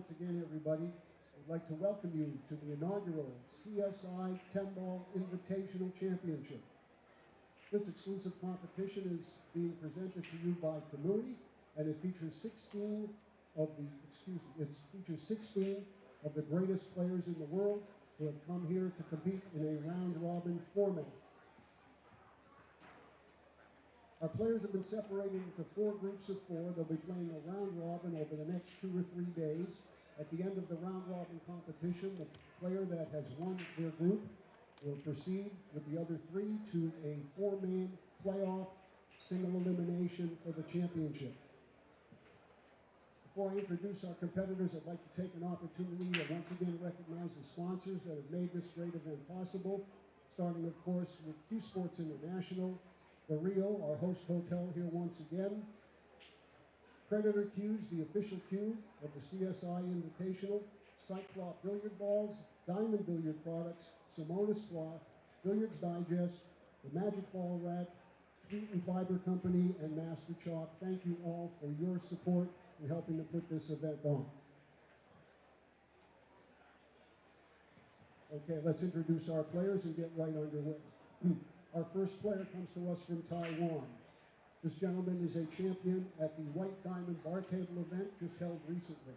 once again, everybody. I'd like to welcome you to the inaugural CSI 10-Ball Invitational Championship. This exclusive competition is being presented to you by Kamui, and it features 16 of the greatest players in the world who have come here to compete in a round-robin format. Our players have been separated into 4 groups of 4. They'll be playing a round-robin over the next 2 or 3 days. At the end of the round-robin competition, the player that has won their group will proceed with the other 3 to a 4-man playoff single elimination for the championship. Before I introduce our competitors, I'd like to take an opportunity to once again recognize the sponsors that have made this great event possible, starting, of course, with CueSports International, the Rio, our host hotel here once again, Predator Cues, the official cue of the CSI Invitational, Cyclop Billiard Balls, Diamond Billiard Products, Simonis Cloth, Billiards Digest, the Magic Ball Rack, Tweet and Fiber Company, and Master Chalk. Thank you all for your support in helping to put this event on. Okay, let's introduce our players and get right underway. Our first player comes to us from Taiwan. This gentleman is a champion at the White Diamond Bar Table event just held recently.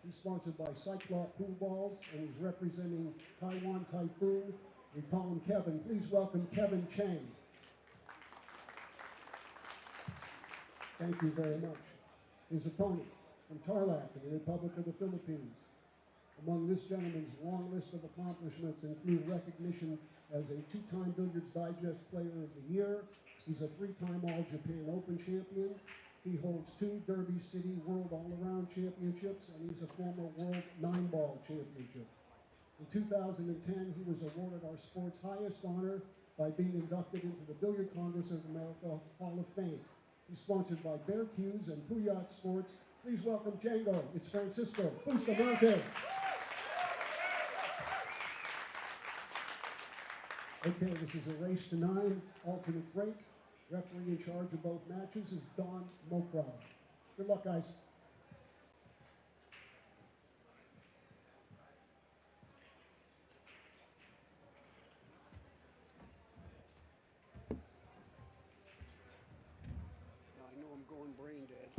He's sponsored by Cyclop Pool Balls and is representing Taiwan Typhoon. We call him Kevin. Please welcome Kevin Cheng. Thank you very much. His opponent from Tarlac in the Republic of the Philippines. Among this gentleman's long list of accomplishments include recognition as a 2-time Billiards Digest Player of the Year. He's a 3-time All-Japan Open champion. He holds 2 Derby City World All-Around Championships, and he's a former World 9-Ball Championship. In 2010, he was awarded our sport's highest honor by being inducted into the Billiard Congress of America Hall of Fame. He's sponsored by Bear Cues and Puyat Sports. Please welcome Django. It's Francisco Bustamante. Okay, this is a race to 9, alternate break. Referee in charge of both matches is Don Mokrow. Good luck, guys. Now, I know I'm going brain dead.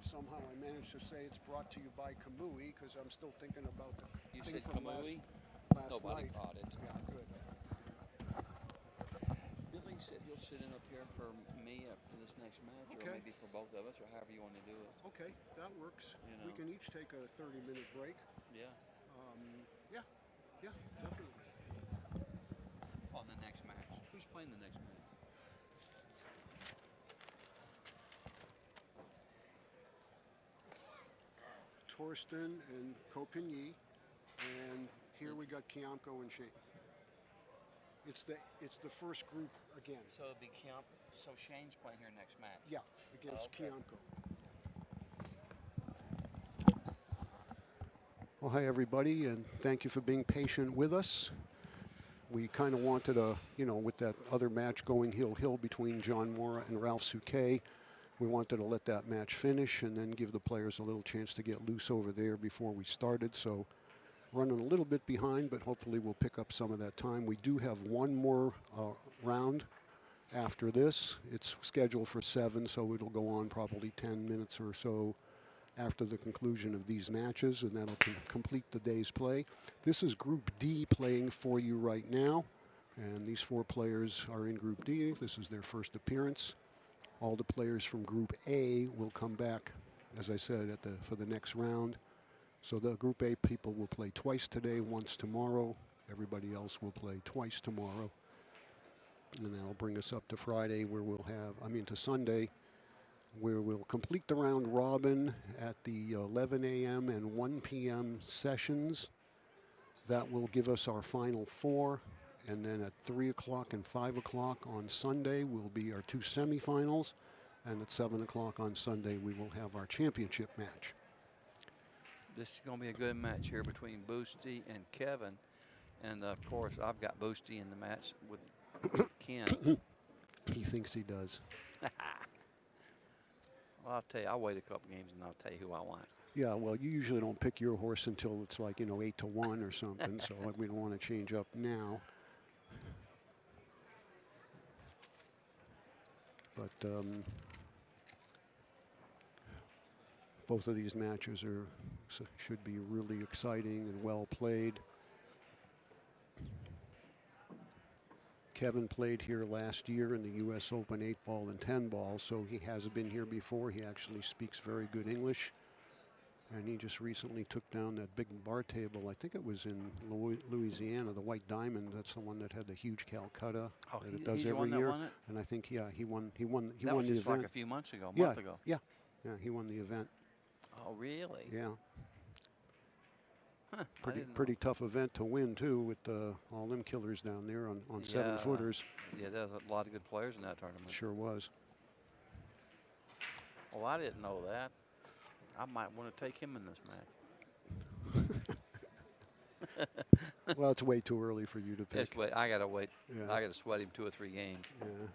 Somehow I managed to say it's brought to you by Kamui because I'm still thinking about the thing from last Nobody night. caught it. Yeah, good. Billy said he'll sit in up here for me for this next match, Okay. or maybe for both of us, or however you want to do it. Okay, that works. You know. We can each take a 30-minute break. Yeah. Yeah, definitely. On the next match. Who's playing the next match? Torsten and Kopinyi, and here we got Kiamko and Shane. It's the first group again. So it'll be So Shane's playing here next match. Yeah, against Kiamko. Well, hi everybody, and thank you for being patient with us. We kind of wanted with that other match going heel-hill between John Mora and Ralph Souquet, we wanted to let that match finish and then give the players a little chance to get loose over there before we started. So running a little bit behind, but hopefully we'll pick up some of that time. We do have one more round after this. It's scheduled for 7, so it'll go on probably 10 minutes or so after the conclusion of these matches, and that'll complete the day's play. This is Group D playing for you right now, and these 4 players are in Group D. This is their first appearance. All the players from Group A will come back, as I said, for the next round. So the Group A people will play twice today, once tomorrow. Everybody else will play twice tomorrow. And that'll bring us up to Friday, where to Sunday, where we'll complete the round robin at the 11 a.m. and 1 p.m. sessions. That will give us our final 4. And then at 3 o'clock and 5 o'clock on Sunday will be our 2 semifinals. And at 7 o'clock on Sunday, we will have our championship match. This is going to be a good match here between Boosty and Kevin. And, of course, I've got Boosty in the match with Ken. He thinks he does. Well, I'll tell you, I'll wait a couple games and I'll tell you who I want. Yeah, well, you usually don't pick your horse until it's like, 8-1 or something, so we don't want to change up now. But both of these matches should be really exciting and well played. Kevin played here last year in the U.S. Open 8-ball and 10-ball, so he has been here before. He actually speaks very good English. And he just recently took down that big bar table. I think it was in Louisiana, the White Diamond. That's the one that had the huge Calcutta that it does he's the every one that year. won it? And I think, yeah, he won That the was just event. like a few months ago, a Yeah, month ago. yeah, he won the event. Oh, really? Yeah, Huh, I didn't know. pretty tough event to win too, with all them killers down there on Yeah. 7-footers. Yeah, there's a lot of good players in that tournament. Sure was. Oh, I didn't know that. I might want to take him in this match. Well, it's way too early for you to pick. Just wait. I gotta wait. Yeah. I gotta sweat him 2 or 3 games. Yeah.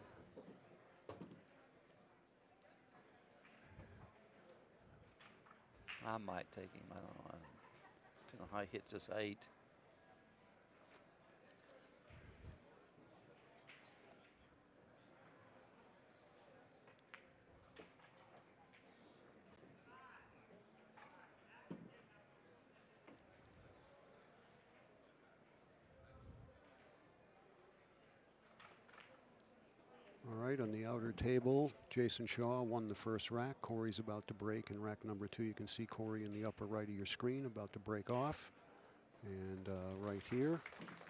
I might take him. I don't know. Depending on how he hits this 8. All right, on the outer table, Jason Shaw won the first rack. Corey's about to break in rack number 2. You can see Corey in the upper right of your screen about to break off. And right here,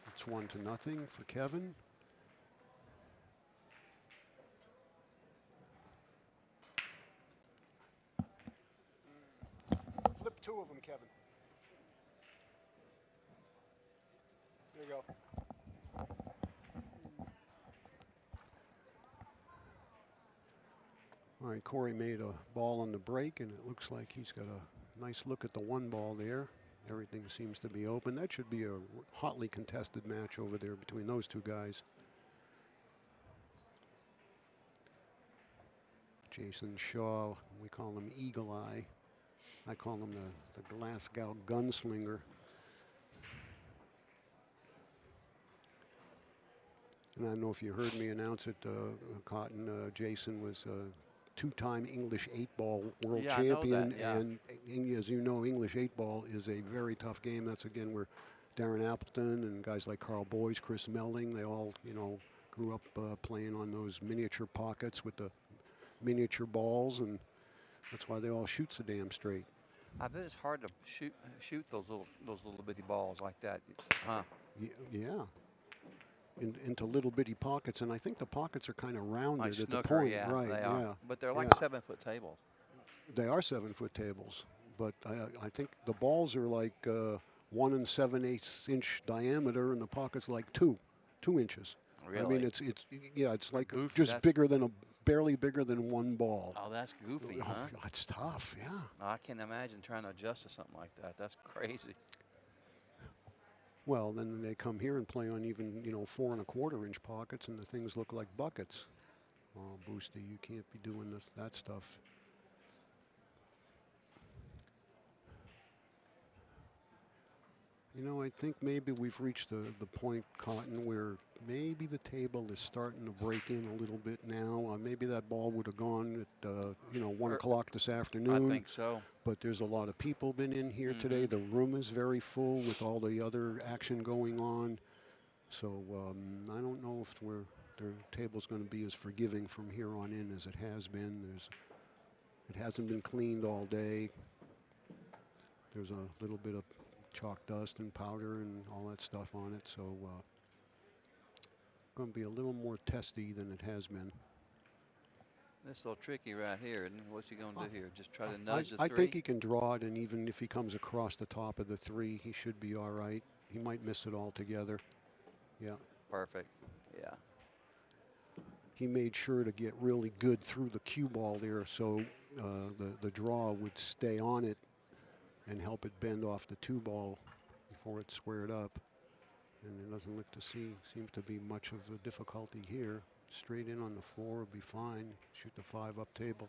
it's 1-0 for Kevin. Flip 2 of them, Kevin. There you go. All right, Corey made a ball on the break, and it looks like he's got a nice look at the 1 ball there. Everything seems to be open. That should be a hotly contested match over there between those two guys. Jason Shaw, we call him Eagle Eye. I call him the Glasgow gunslinger. And I don't know if you heard me announce it, Cotton. Jason was a 2-time English 8-ball world champion. I know that, yeah. And as you know, English 8-ball is a very tough game. That's, again, where Darren Appleton and guys like Carl Boyes, Chris Melding, they all, grew up playing on those miniature pockets with the miniature balls, and that's why they all shoot so damn straight. I bet it's hard to shoot those little bitty balls like that, huh? Yeah. Into little bitty pockets, and I think the pockets are kind of rounded Like at snooker, the point, yeah, right? they are. Yeah, But they're like yeah. 7-foot tables. They are 7-foot tables, but I think the balls are like 1 7/8 inch diameter, and the pocket's like 2 inches. Really? I mean, it's like Goofy, just barely bigger than 1 ball. Oh, that's goofy, Oh, huh? it's tough, yeah. I can't imagine trying to adjust to something like that. That's crazy. Well, then they come here and play on even 4 1/4 inch pockets, and the things look like buckets. Oh, Boosty, you can't be doing that stuff. I think maybe we've reached the point, Cotton, where maybe the table is starting to break in a little bit now. Maybe that ball would have gone at 1 o'clock this afternoon. I think so. But there's a lot of people been in here today. The room is very full with all the other action going on. So I don't know if the table's going to be as forgiving from here on in as it has been. It hasn't been cleaned all day. There's a little bit of chalk dust and powder and all that stuff on it. So going to be a little more testy than it has been. This is a little tricky right here, isn't it? What's he going to do here? Just try to nudge the 3? I think he can draw it, and even if he comes across the top of the 3, he should be all right. He might miss it altogether. Yeah. Perfect. Yeah. He made sure to get really good through the cue ball there, so the draw would stay on it and help it bend off the 2 ball before it's squared up. And it doesn't look to seems to be much of a difficulty here. Straight in on the floor would be fine. Shoot the 5 up table.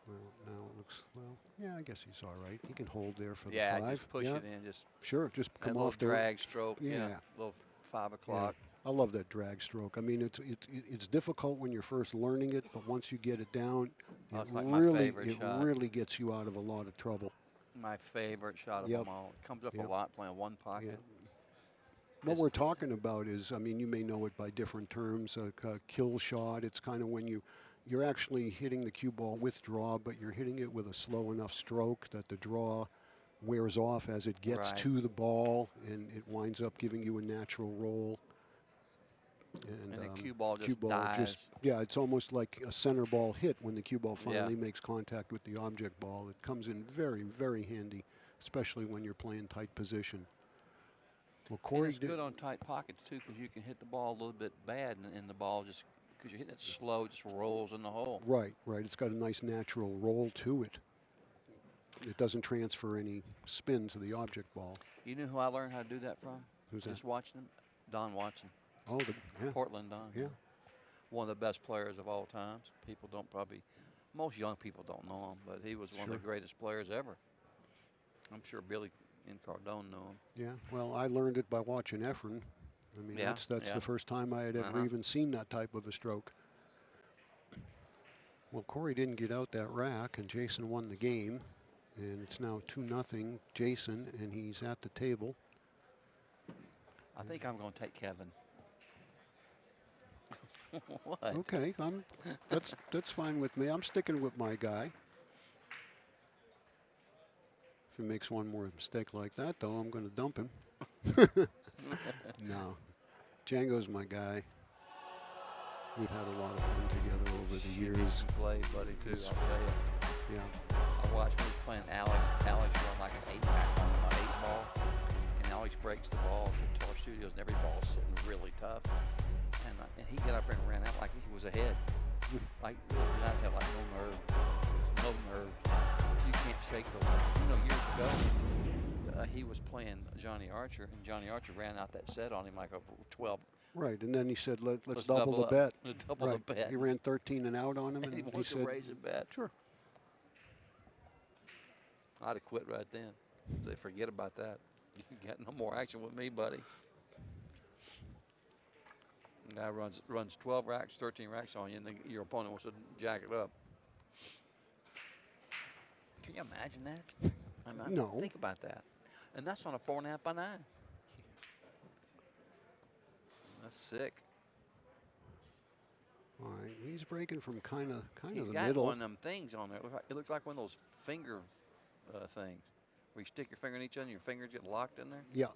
Well, now it looks, well, yeah, I guess he's all right. He can hold there for the Yeah, 5. just push yeah. it in. Just Sure, just that come little off the drag stroke. Yeah. Little 5 Yeah. o'clock. I love that drag stroke. I mean, it's difficult when you're first learning it, but once you get it down, Oh, it it's like my really favorite shot. really gets you out of a lot of trouble. My favorite shot of Yep. them all. It comes up Yep. a lot playing one pocket. Yeah. What we're talking about is, I mean, you may know it by different terms. A kill shot. It's kind of when you're actually hitting the cue ball with draw, but you're hitting it with a slow enough stroke that the draw wears off as it gets Right. to the ball, and it winds up giving you a natural roll. And the cue ball just dives. Yeah, it's almost like a center ball hit when the cue ball finally makes contact with the object ball. It comes in very, very handy, especially when you're playing tight position. Well, And Corey it's good on tight pockets, too, because you can hit the ball a little bit bad, and the ball just, because you're hitting it slow, just rolls in the hole. Right. It's got a nice natural roll to it. It doesn't transfer any spin to the object ball. You know who I learned how to do that from? Who's that? Just watching him? Don Watson. Oh, yeah. Portland Don. Yeah. One of the best players of all times. People don't probably, most young people don't know him, but he was one of the greatest players ever. I'm sure Billy and Cardone know him. Yeah, well, I learned it by watching Efren. I mean, that's the first time I had ever even seen that type of a stroke. Well, Corey didn't get out that rack, and Jason won the game. And it's now 2-0 Jason, and he's at the table. I think I'm going to take Kevin. What? Okay, that's fine with me. I'm sticking with my guy. If he makes one more mistake like that, though, I'm going to dump him. No, Django's my guy. We've had a lot of fun together over the years. Play, buddy, too. I'll tell you. Yeah. I watched when he was playing Alex. Alex run like an 8-pack on my 8-ball, and Alex breaks the balls at Tar Studios, and every ball's sitting really tough. And he got up there and ran out like he was ahead. Like, he did not have like no nerves. No nerves. You can't shake those. You know, years ago, he was playing Johnny Archer, and Johnny Archer ran out that set on him like a 12. Right, and then he said, let's double the up. bet. Double the bet. He ran 13 and out on him, and he he wanted said, to raise a bet. Sure. I'd have quit right then. Say, forget about that. You got no more action with me, buddy. Guy runs 12 racks, 13 racks on you, and your opponent wants to jack it up. Can you imagine that? I mean, No. Think about that. And that's on a 4.5 by 9. That's sick. All right, he's breaking from kind of He's the got middle. one of them things on there. It looks like one of those finger things where you stick your finger in each other and your fingers get locked in there. Yeah.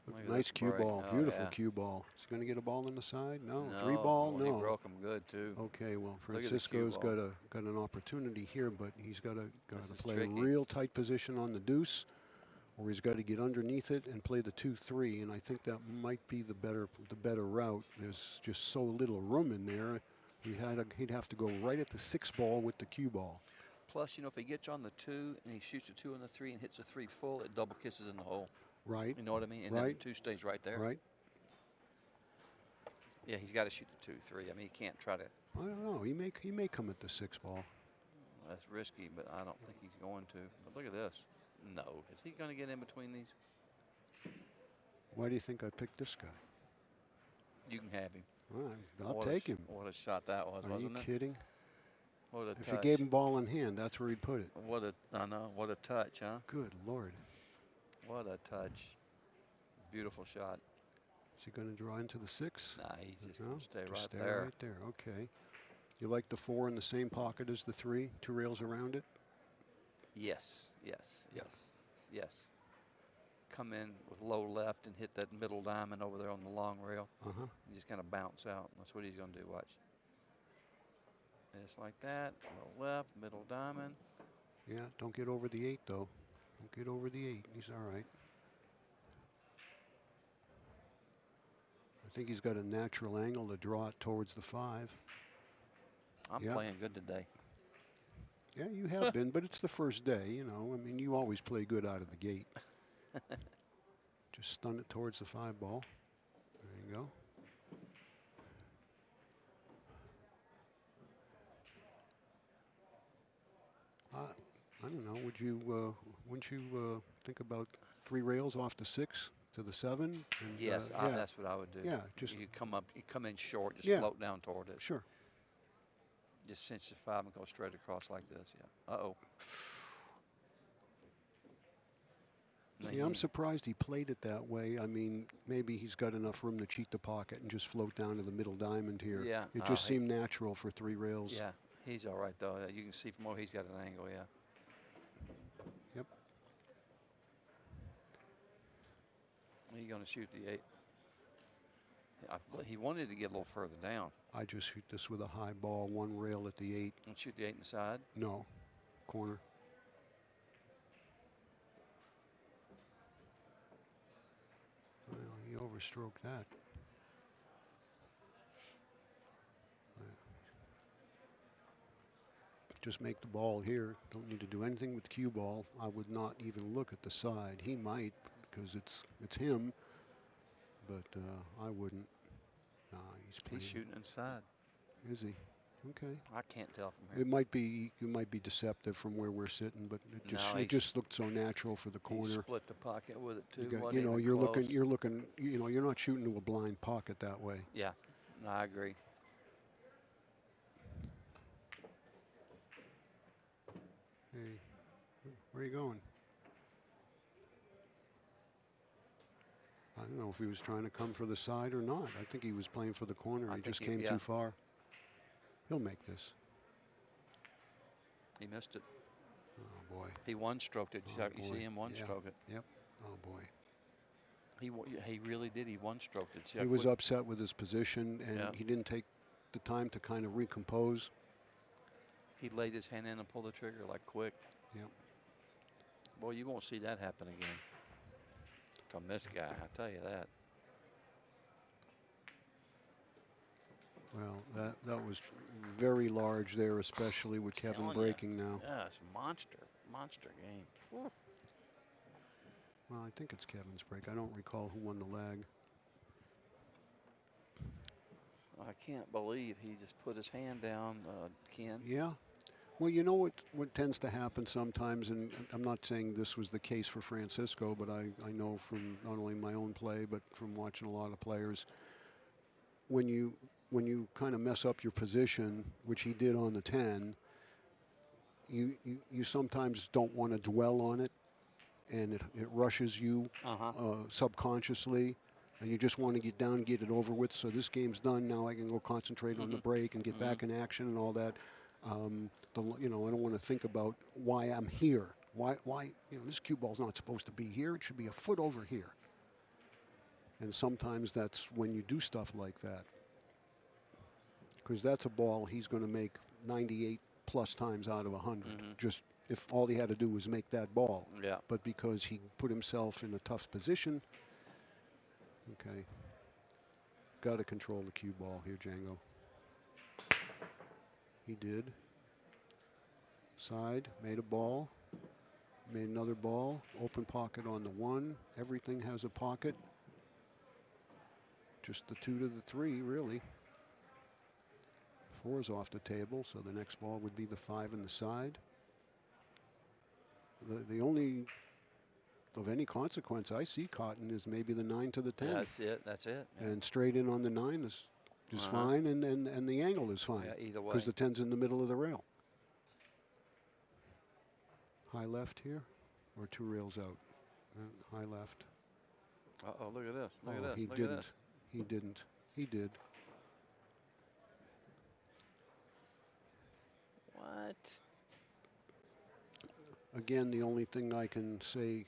Look at Nice that cue break. ball, Oh, beautiful yeah. cue ball. Is he going to get a ball in the side? No. No, 3 ball? He No. broke them good too. Okay, well, Look at the cue Francisco's ball. got an opportunity here, but he's got to This is play tricky. a real tight position on the deuce, or he's got to get underneath it and play the 2-3. And I think that might be the better route. There's just so little room in there. He'd have to go right at the 6 ball with the cue ball. Plus, you know, if he gets on the 2 and he shoots the 2 and the 3 and hits the 3 full, it double kisses in the hole. Right. You know what I mean? And then Right. the 2 stays right there. Right. Yeah, he's got to shoot the 2-3. I mean, he can't try to. I don't know. He may come at the 6 ball. That's risky, but I don't think he's going to. But look at this. No. Is he going to get in between these? Why do you think I picked this guy? You can have him. All right, I'll What a take sh- him. What a shot that was, Are you wasn't it? kidding? What a If touch. you gave him ball in hand, that's where he'd put it. I know. What a touch, huh? Good Lord. What a touch. Beautiful shot. Is he going to draw into the 6? Nah, he's just No? going to stay Just right stay there. right there. Okay. You like the 4 in the same pocket as the 3? 2 rails around it? Yes. Yes. Come in with low left and hit that middle diamond over there on the long rail. Uh-huh. And just kind of bounce out. That's what he's going to do. Watch. Just like that. Low left, middle diamond. Yeah, don't get over the 8, though. Don't get over the 8. He's all right. I think he's got a natural angle to draw it towards the 5. I'm Yeah. playing good today. Yeah, you have been, but it's the first day, you know. I mean, you always play good out of the gate. Just stun it towards the 5 ball. There you go. I don't know. Wouldn't you think about 3 rails off the 6 to the 7? And, Yes, yeah, that's what I would do. yeah, just you come in short, just Yeah. float down toward it. sure. Just cinch the 5 and go straight across like this. Yeah. Uh-oh. See, I'm surprised he played it that way. I mean, maybe he's got enough room to cheat the pocket and just float down to the middle diamond here. Yeah, It just seemed natural for 3 rails. Yeah, he's all right, though. You can see from where he's got an angle, yeah. Yep. He's going to shoot the 8. He wanted to get a little further down. I just shoot this with a high ball, 1 rail at the 8. And shoot the 8 inside. No, corner. Well, he overstroked that. Just make the ball here. Don't need to do anything with the cue ball. I would not even look at the side. He might because it's him, but I wouldn't. Nah, He's shooting inside. Is he? Okay. I can't tell from here. It might be deceptive from where we're sitting, but No, it just looked so natural for the He corner. split the pocket with it, too. You, got, Wasn't you know, even you're close. looking. You know, you're not shooting to a blind pocket that way. Yeah, no, I agree. Hey, where are you going? I don't know if he was trying to come for the side or not. I think he was playing for the corner. I He think just came yeah. too far. He'll make this. He missed it. Oh, boy. He one-stroked it. Oh, You boy. see him one-stroke it. Yep. Oh, boy. He really did. He one-stroked it. See how He was quick- upset with his position, and Yeah. he didn't take the time to kind of recompose. He laid his hand in and pulled the trigger like quick. Yep. Boy, you won't see that happen again from this guy. I tell you that. Well, that was very large there, especially with Kevin Telling ya. breaking now. Yeah, it's monster game. Woo. Well, I think it's Kevin's break. I don't recall who won the lag. I can't believe he just put his hand down, Ken. Yeah. Well, you know what tends to happen sometimes, and I'm not saying this was the case for Francisco, but I know from not only my own play, but from watching a lot of players, when you kind of mess up your position, which he did on the 10, you sometimes don't want to dwell on it, and it rushes you subconsciously, and you just want to get down and get it over with. So this game's done. Now I can go concentrate on the break and get back in action and all that. You know, I don't want to think about why I'm here. Why you know, this cue ball's not supposed to be here. It should be a foot over here. And sometimes that's when you do stuff like that. Because that's a ball he's going to make 98 plus times out of 100. Just if all he had to do was make that ball. Yeah. But because he put himself in a tough position, okay. Got to control the cue ball here, Django. He did. Side, made a ball, made another ball, open pocket on the 1. Everything has a pocket. Just the 2 to the 3, really. 4 is off the table, so the next ball would be the 5 in the side. The only of any consequence I see Cotton is maybe the 9 to the 10. That's it. Yeah. And straight in on the 9 is fine, and the angle is fine. Yeah, either way. Because the 10's in the middle of the rail. High left here, or 2 rails out. High left. Uh-oh, look at this. Look at Oh, this. he Look didn't. at this. He didn't. He did. What? Again, the only thing I can say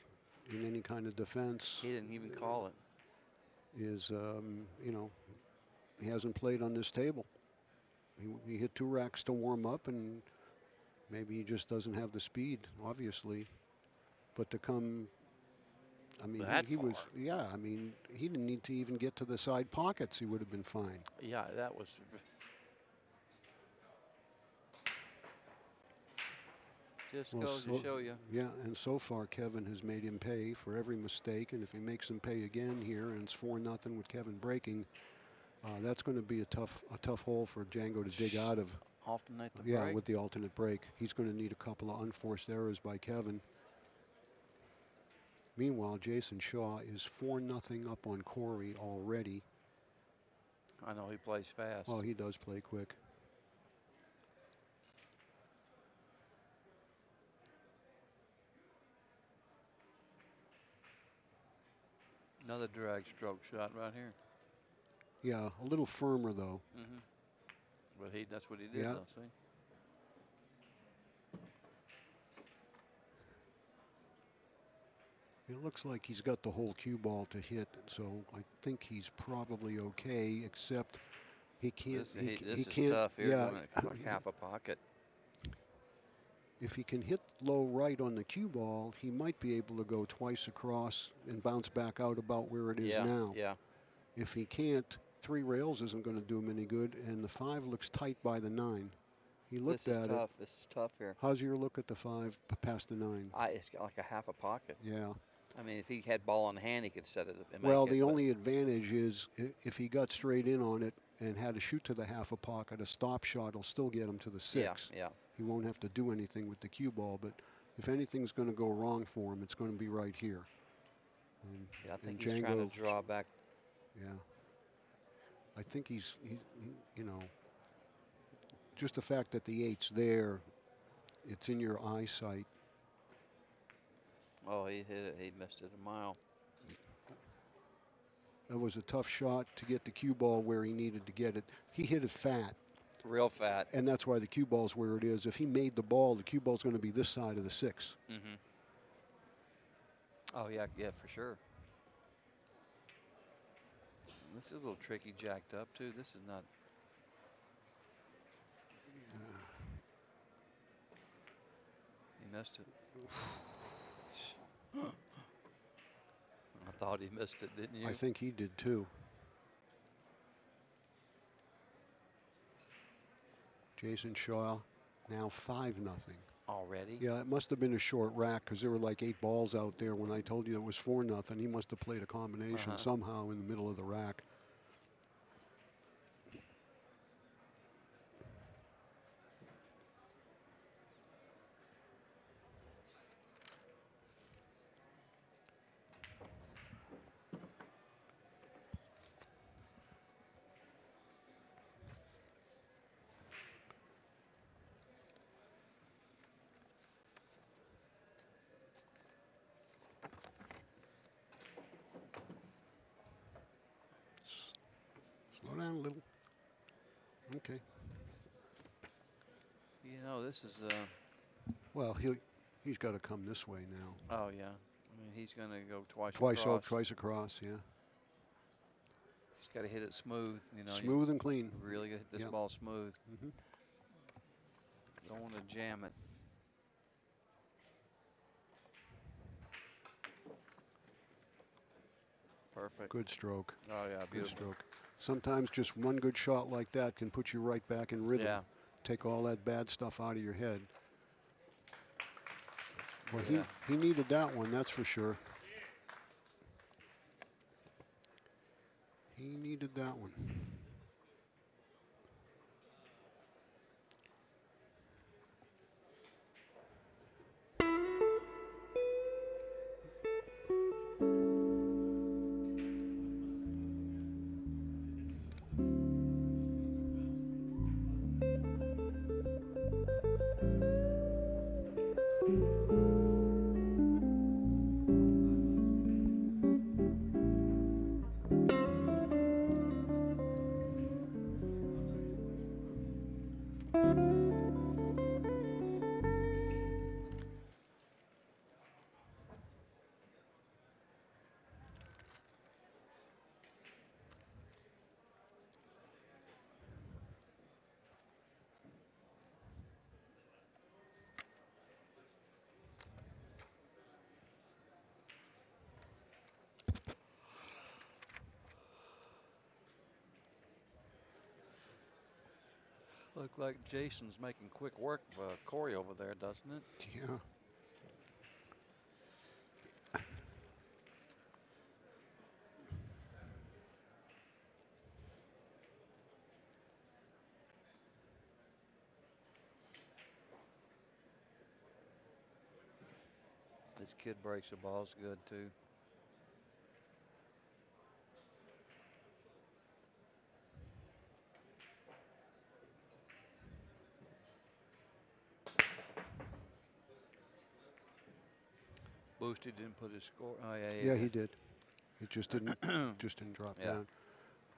in any kind of defense He didn't even call it. is, you know, he hasn't played on this table. He hit 2 racks to warm up, and maybe he just doesn't have the speed, obviously. But to come, I mean, That he was, far. yeah, I mean, he didn't need to even get to the side pockets. He would have been fine. Yeah, that was. Just Well, goes to show you. Yeah, and so far Kevin has made him pay for every mistake, and if he makes him pay again here, and it's 4-0 with Kevin breaking, that's going to be a tough hole for Django to dig out of. alternate the Yeah, break. with the alternate break. He's going to need a couple of unforced errors by Kevin. Meanwhile, Jason Shaw is 4-0 up on Corey already. I know he plays fast. Oh, he does play quick. Another drag stroke shot right here. Yeah, a little firmer, though. Mm-hmm. But that's what he did, Yeah. though, see? It looks like he's got the whole cue ball to hit, so I think he's probably okay, except he can't. This he is can't. tough here, Yeah, doing it like half a pocket. if he can hit low right on the cue ball, he might be able to go twice across and bounce back out about where it is Yeah, now. yeah. If he can't, 3 rails isn't going to do him any good, and the 5 looks tight by the 9. He looked This is at tough. it. This is tough here. How's your look at the 5 past the 9? It's got like a half a pocket. Yeah. I mean, if he had ball in hand, he could set it and make Well, it, the but- only advantage is if he got straight in on it and had to shoot to the half a pocket, a stop shot will still get him to the 6. Yeah, yeah. He won't have to do anything with the cue ball, but if anything's going to go wrong for him, it's going to be right here. And, Yeah, I think and he's trying Django- to draw back. Yeah. I think he, you know, just the fact that the 8's there, it's in your eyesight. Oh, he hit it. He missed it a mile. That was a tough shot to get the cue ball where he needed to get it. He hit it fat, Real fat. and that's why the cue ball's where it is. If he made the ball, the cue ball's going to be this side of the 6. Mm-hmm. Oh, yeah, yeah, for sure. This is a little tricky jacked up, too. This is not. He missed it. I thought he missed it, didn't you? I think he did too. Jason Shaw now 5-0. Already? Yeah, it must have been a short rack because there were like 8 balls out there when I told you it was 4-0. He must have played a combination somehow in the middle of the rack. Slow down a little. Okay. You know, this is. Well, he's got to come this way now. Oh, yeah. I mean, he's going to go twice Twice across. up, twice across, yeah. He's got to hit it smooth. You know, Smooth and clean. You really got to hit this Yep. ball smooth. Mhm. Don't want to jam it. Perfect. Good stroke. Oh, yeah, Good beautiful. stroke. Sometimes just one good shot like that can put you right back in rhythm. Yeah. Take all that bad stuff out of your head. Well, Yeah. he needed that one, that's for sure. He needed that one. Look like Jason's making quick work of Corey over there, doesn't it? Yeah. This kid breaks the balls good too. Boosty didn't put his score. Oh yeah, Yeah, he did. It just didn't drop Yeah. down.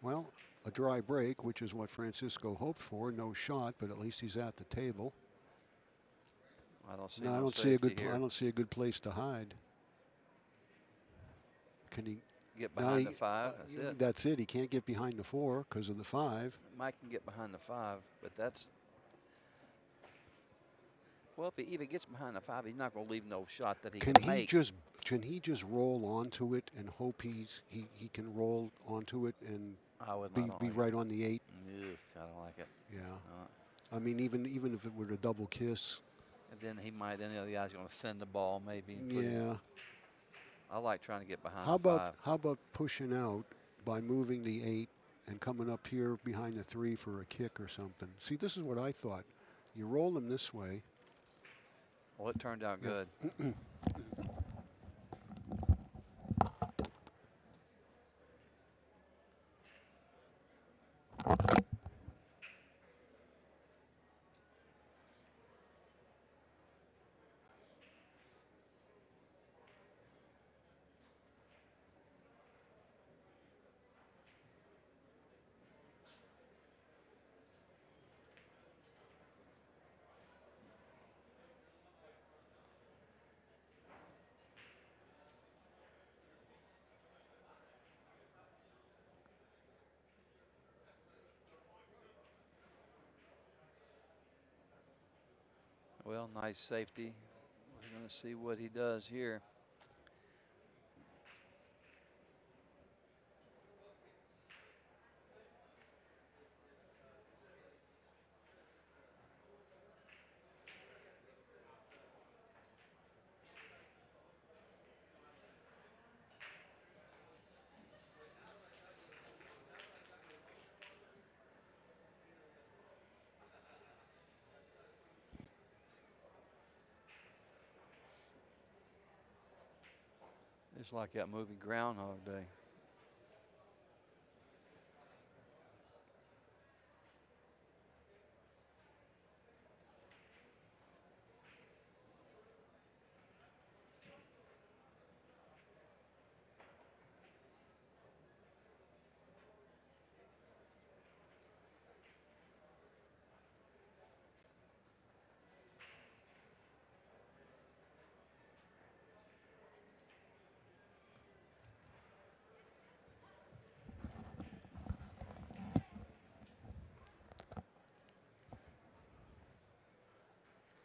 Well, a dry break, which is what Francisco hoped for. No shot, but at least he's at the table. I don't see No, no I don't see a safety good. here. I don't see a good place to hide. Can he Get now behind the 5. That's it. That's it. He can't get behind the 4 because of the 5. Mike can get behind the 5, but that's. Well, if he even gets behind the 5, he's not going to leave no shot that he Can can he make. just roll onto it and hope he can roll onto it and I would be not like right on the 8? Ugh, I don't like it. Yeah. Uh, I mean, even if it were a double kiss. and then he might. Then the other guy's going to send the ball maybe. And put Yeah. I like trying to get behind How the 5. about pushing out by moving the 8 and coming up here behind the 3 for a kick or something? See, this is what I thought. You roll them this way. Well, it turned out good. Well, nice safety. We're going to see what he does here. It's like that movie Groundhog Day.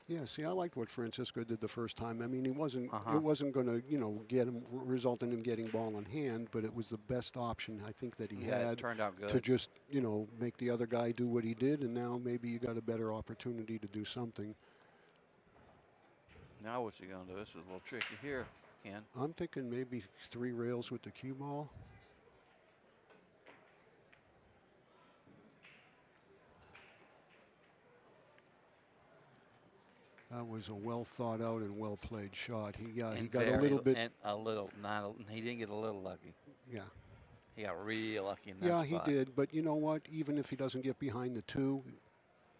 Yeah, see, I liked what Francisco did the first time. I mean, it wasn't Uh-huh. going to, get him result in him getting ball in hand, but it was the best option I think that he Yeah, it had turned out good. to just, make the other guy do what he did, and now maybe you got a better opportunity to do something. Now what's he going to do? This is a little tricky here, Ken. I'm thinking maybe 3 rails with the cue ball. That was a well thought out and well played shot. He got a little bit. And he didn't get a little lucky. Yeah. He got real lucky in that Yeah, spot. he did. But you know what? Even if he doesn't get behind the 2,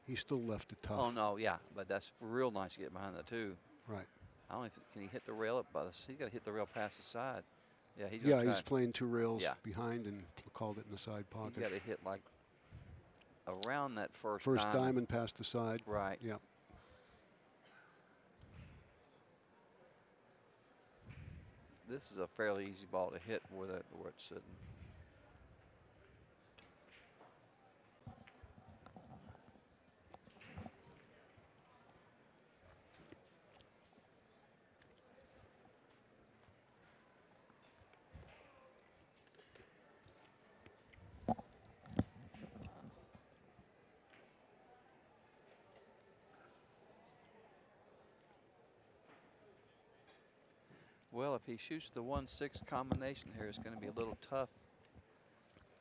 he still left it tough. Oh, no, yeah. But that's real nice to get behind the 2. Right. I don't know if can he hit the rail up by the. He's got to hit the rail past the side. Yeah, he's Yeah, gonna he's playing 2 rails Yeah. behind and called it in the side He's pocket. got to hit like around that first Diamond past the side. Right. Yep. This is a fairly easy ball to hit where it's sitting. Well, if he shoots the 1-6 combination here, it's going to be a little tough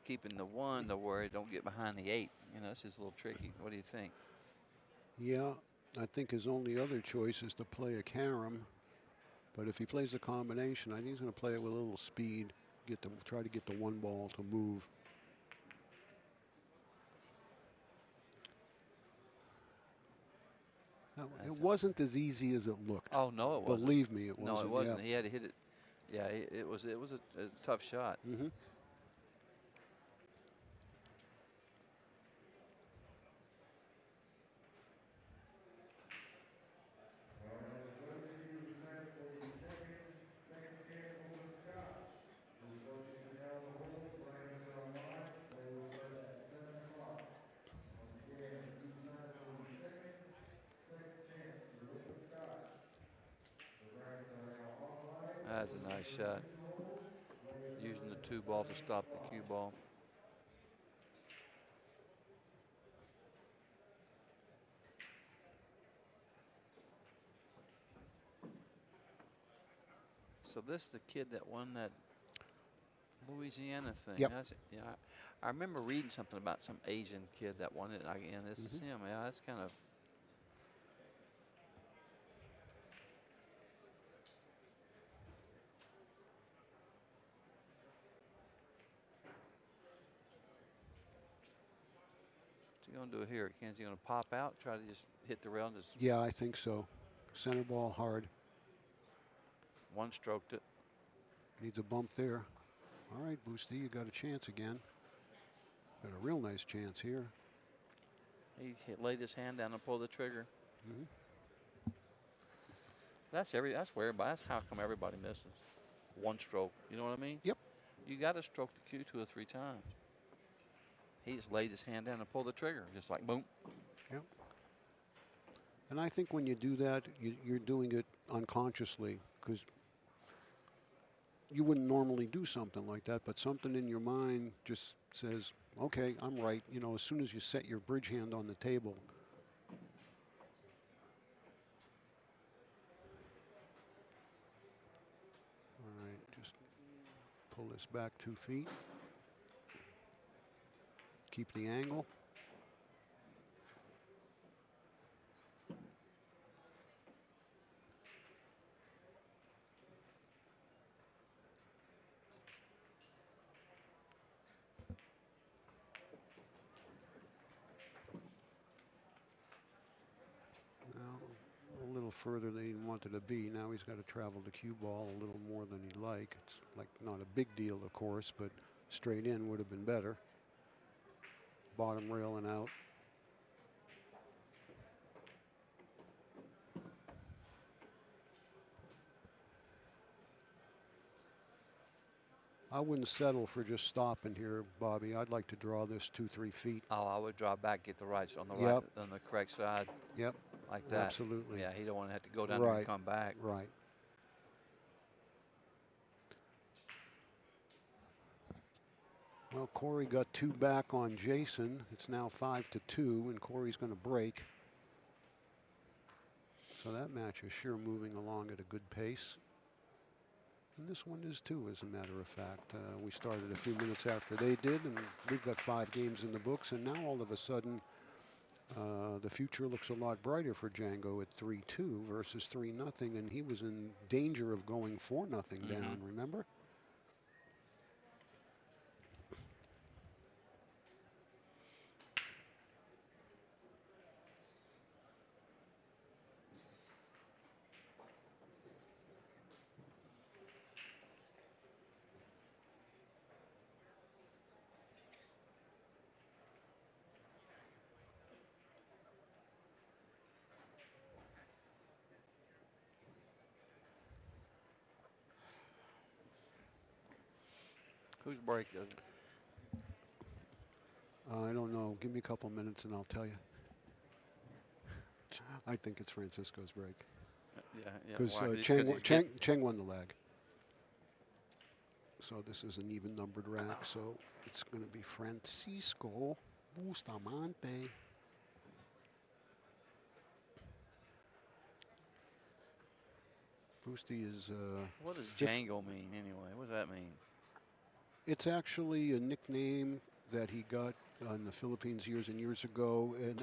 keeping the 1 to where it don't get behind the 8. This is a little tricky. What do you think? Yeah, I think his only other choice is to play a carom. But if he plays a combination, I think he's going to play it with a little speed, try to get the one ball to move. Now, it wasn't as easy as it looked. Oh no, it wasn't. Believe me, it wasn't. No, it wasn't. Yeah. He had to hit it. Yeah, it was a tough shot. Mm-hmm. That's a nice shot. Using the 2 ball to stop the cue ball. So this is the kid that won that Louisiana thing. Yep. Yeah, I remember reading something about some Asian kid that won it. And this is him. Yeah, that's kind of. What's he going to do here? Is he going to pop out, try to just hit the rail and just. Yeah, I think so. Center ball hard. One stroked it. Needs a bump there. All right, Boosty, you got a chance again. Got a real nice chance here. He laid his hand down and pulled the trigger. Mm-hmm. That's how come everybody misses. One stroke. You know what I mean? Yep. You got to stroke the cue 2 or 3 times. He just laid his hand down and pulled the trigger, just like boom. Yep. And I think when you do that, you're doing it unconsciously, because you wouldn't normally do something like that, but something in your mind just says, okay, I'm right. You know, as soon as you set your bridge hand on the table. All right, just pull this back 2 feet. Keep the angle. A little further than he wanted to be. Now he's got to travel the cue ball a little more than he'd like. It's like not a big deal, of course, but straight in would have been better. Bottom rail and out. I wouldn't settle for just stopping here, Bobby. I'd like to draw this 2-3 feet. Oh, I would draw back, get the rights on the Yep. right, on the correct side. Yep. Like that. Absolutely. Yeah, he don't want to have to go down there and come back. Right. Well, Corey got 2 back on Jason. It's now 5-2, and Corey's going to break. So that match is sure moving along at a good pace. And this one is too, as a matter of fact. We started a few minutes after they did, and we've got 5 games in the books, and now all of a sudden the future looks a lot brighter for Django at 3-2 versus 3-0, and he was in danger of going 4-0 down, remember? Whose break is it? I don't know. Give me a couple minutes and I'll tell you. I think it's Francisco's break. Yeah. Because Cheng won the leg. So this is an even numbered rack. So it's going to be Francisco Bustamante. Boosty is. What does Django mean anyway? What does that mean? It's actually a nickname that he got in the Philippines years and years ago, and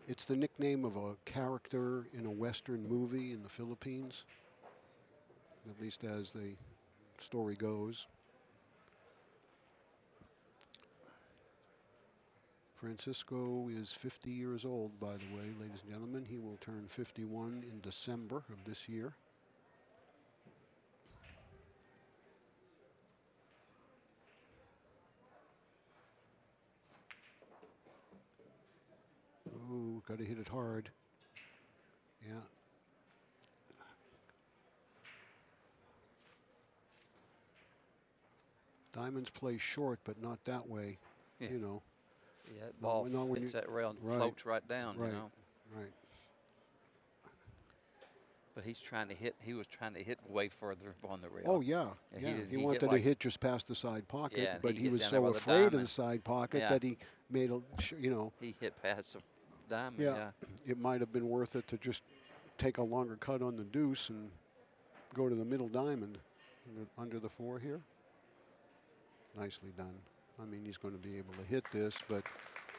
It's the nickname of a character in a Western movie in the Philippines, at least as the story goes. Francisco is 50 years old, by the way, ladies and gentlemen. He will turn 51 in December of this year. Oh, got to hit it hard. Yeah. Diamonds play short, but not that way, Yeah. you know. Yeah, that ball not when hits you- that rail and right, floats right down, right, you know. right. But he's trying to hit. He was trying to hit way further on the rail. Oh, yeah. And Yeah. didn't- He hit wanted to like- hit just past the side pocket, Yeah, and but he he hit was down there so with a afraid of diamond. the side pocket Yeah. that he made a, you know, He hit past the diamond. yeah, Yeah. it might have been worth it to just take a longer cut on the deuce and go to the middle diamond under the 4 here. Nicely done. I mean, he's going to be able to hit this, but,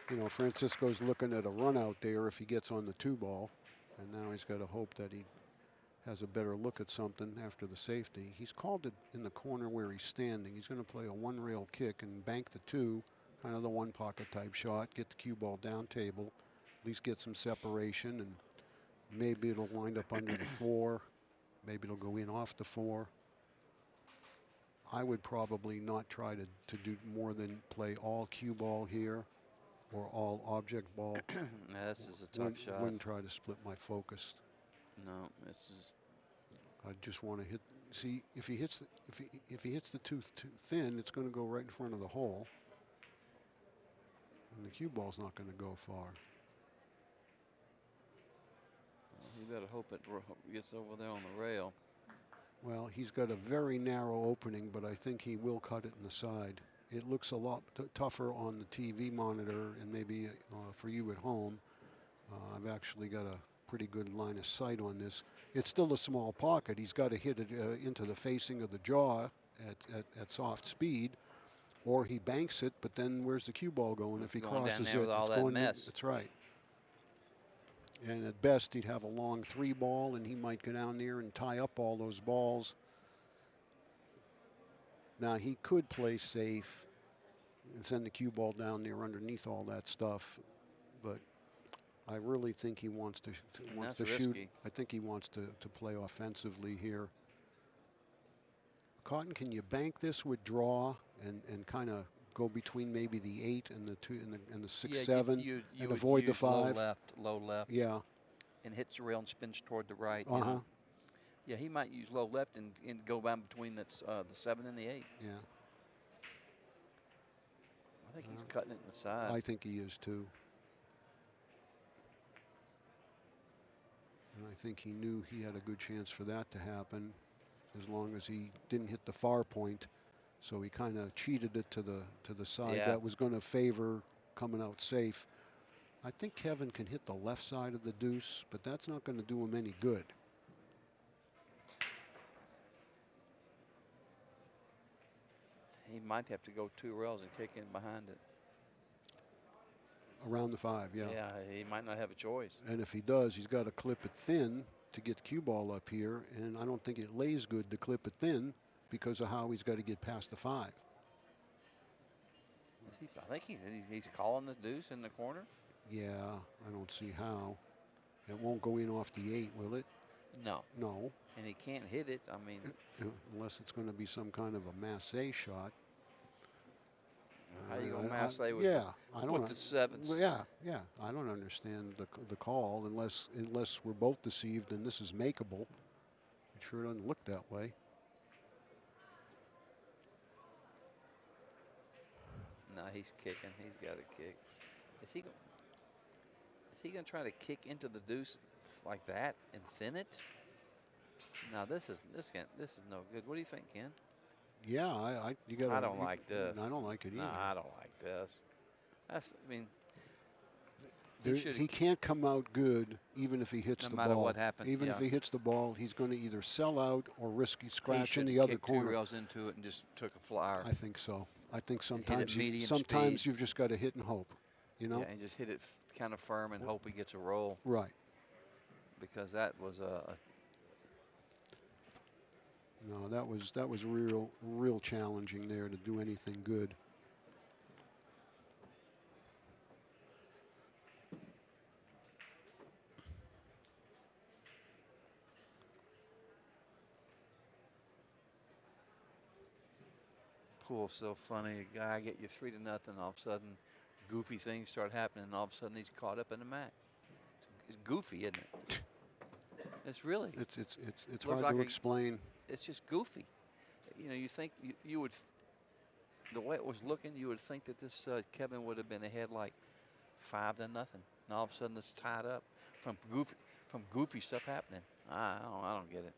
you know, Francisco's looking at a run out there if he gets on the 2 ball, and now he's got to hope that he has a better look at something after the safety. He's called it in the corner where he's standing. He's going to play a 1-rail kick and bank the 2, kind of the 1 pocket type shot, get the cue ball down table, at least get some separation, and maybe it'll wind up under the 4. Maybe it'll go in off the 4. I would probably not try to do more than play all cue ball here or all object ball. Yeah, this is a tough shot. Wouldn't try to split my focus. No, this is. I just want to hit. See, if he hits the tooth too thin, it's going to go right in front of the hole, and the cue ball's not going to go far. Well, you better hope it gets over there on the rail. Well, he's got a very narrow opening, but I think he will cut it in the side. It looks a lot tougher on the TV monitor and maybe for you at home. I've actually got a pretty good line of sight on this. It's still a small pocket. He's got to hit it into the facing of the jaw at soft speed, or he banks it, but then where's the cue ball going if he Going down crosses there it? with all It's that going mess. That's right. And at best, he'd have a long 3 ball, and he might go down there and tie up all those balls. Now, he could play safe and send the cue ball down there underneath all that stuff, but I really think he wants to shoot. Risky. I think he wants to play offensively here. Cotton, can you bank this with draw and kind of go between maybe the 8 and the 2 and the 6, 7 you and would avoid the use 5? low left. Yeah. And hits the rail and spins toward the right. Uh huh. Yeah, he might use low left and go down between the 7 and the 8. Yeah. I think he's cutting it in the side. I think he is too. And I think he knew he had a good chance for that to happen as long as he didn't hit the far point. So he kind of cheated it to the side Yeah. that was going to favor coming out safe. I think Kevin can hit the left side of the deuce, but that's not going to do him any good. He might have to go 2 rails and kick in behind it. Around the 5, yeah. Yeah, he might not have a choice. And if he does, he's got to clip it thin to get the cue ball up here. And I don't think it lays good to clip it thin because of how he's got to get past the 5. I think he's calling the deuce in the corner. Yeah, I don't see how. It won't go in off the 8, will it? No. No. And he can't hit it. I mean, Unless it's going to be some kind of a masse shot. how you going to I- mass with, yeah, I don't with the 7s? Well, yeah. I don't understand the call unless we're both deceived and this is makeable. It sure doesn't look that way. No, he's kicking. He's got to kick. Is he going to try to kick into the deuce like that and thin it? No, this is no good. What do you think, Ken? Yeah, you got. I don't like this. I don't like it either. No, I don't like this. I mean, He can't come out good even if he hits No the matter ball. what happens, Even if yeah. he hits the ball, he's going to either sell out or risk he scratch in should the have other kicked 2 corner. rails into it and just took a flyer. I think so. I think it sometimes medium sometimes speed. you've just got to hit and hope. you know? Yeah, and just hit it kind of firm and hope he gets a roll. Right. Because that was a No, that was real challenging there to do anything good. pool so funny. A guy get you 3-0, all of a sudden, goofy things start happening, and all of a sudden he's caught up in the match. It's goofy, isn't it? It's really. It's Looks hard like to explain. It's just goofy. You know, you think you would, the way it was looking, you would think that this Kevin would have been ahead like 5-0, and all of a sudden it's tied up from goofy stuff happening. I don't get it.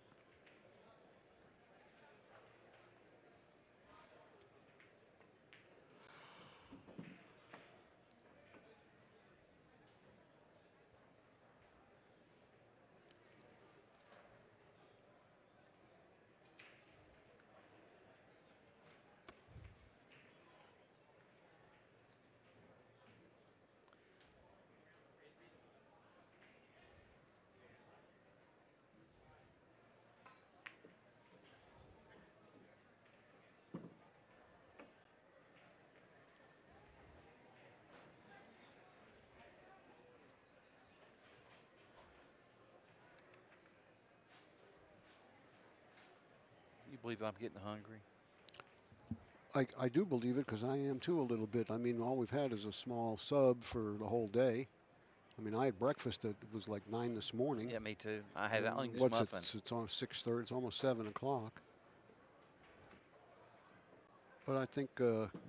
You believe I'm getting hungry? I do believe it because I am too a little bit. I mean, all we've had is a small sub for the whole day. I mean, I had breakfast that was like 9 this morning. Yeah, me too. I had an English What's muffin. it's on 6:30. It's almost 7 o'clock. But I think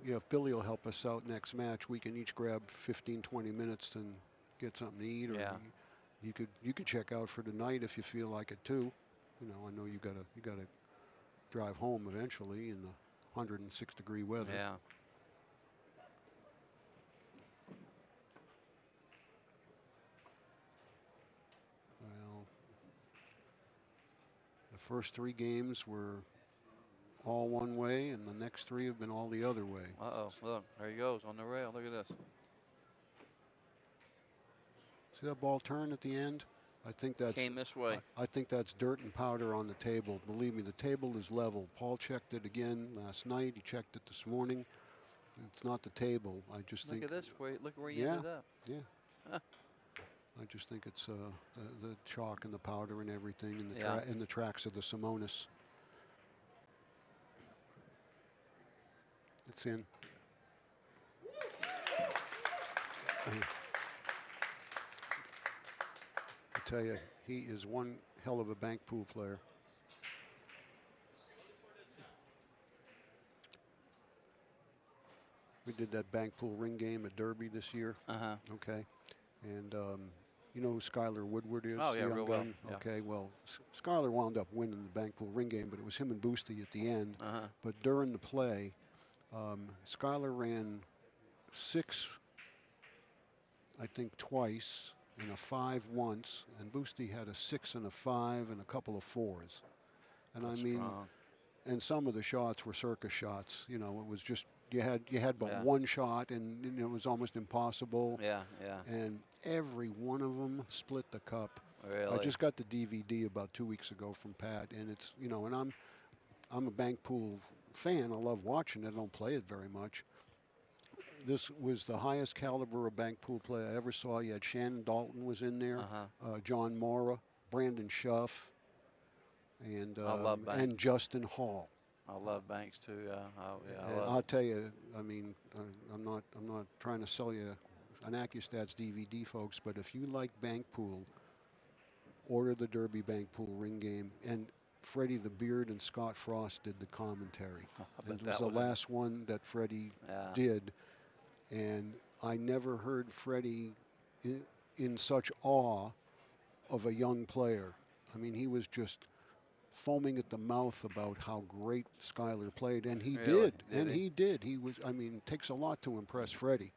if Billy will help us out next match, we can each grab 15, 20 minutes and get something to eat. Or Yeah. you could check out for tonight if you feel like it too. You know, I know you gotta drive home eventually in the 106-degree weather. Yeah. Well, the first 3 games were all one way, and the next 3 have been all the other way. Uh-oh, look, there he goes on the rail. Look at this. See that ball turn at the end? I think that's Came this way. I think that's dirt and powder on the table. Believe me, the table is level. Paul checked it again last night. He checked it this morning. It's not the table. I just Look think. at this. Look where you Yeah, ended up. yeah. Huh. I just think it's the chalk and the powder and everything, and the Yeah. and the tracks of the Simonis. It's in. I tell you, he is one hell of a bank pool player. We did that bank pool ring game at Derby this year. Uh-huh. Okay. And you know who Skylar Woodward is? Oh, yeah, the young real well. gun? Yeah. Okay, well, Skylar wound up winning the bank pool ring game, but it was him and Boosty at the end. Uh-huh. But during the play, Skylar ran 6, I think, twice, and a 5 once, and Boosty had a 6 and a 5 and a couple of 4s. And That's I mean, strong. and some of the shots were circus shots. You know, it was just you had but Yeah. one shot, and you know, it was almost impossible. Yeah, yeah. And every one of them split the cup. Really? I just got the DVD about 2 weeks ago from Pat, and it's, you know, and I'm a bank pool fan. I love watching it. I don't play it very much. This was the highest caliber of bank pool play I ever saw. You had Shannon Dalton was in there, John Mora, Brandon Schuff, and I love Banks. and Justin Hall. I love Banks too. And I'll tell you, I mean, I'm not trying to sell you an AccuStats DVD, folks, but if you like bank pool, order the Derby Bank Pool ring game. And Freddie the Beard and Scott Frost did the commentary. It was the last one that Freddie did, and I never heard Freddie in such awe of a young player. I mean, he was just foaming at the mouth about how great Skylar played, and he Really? did. And he did. He was, I mean, it takes a lot to impress Freddie,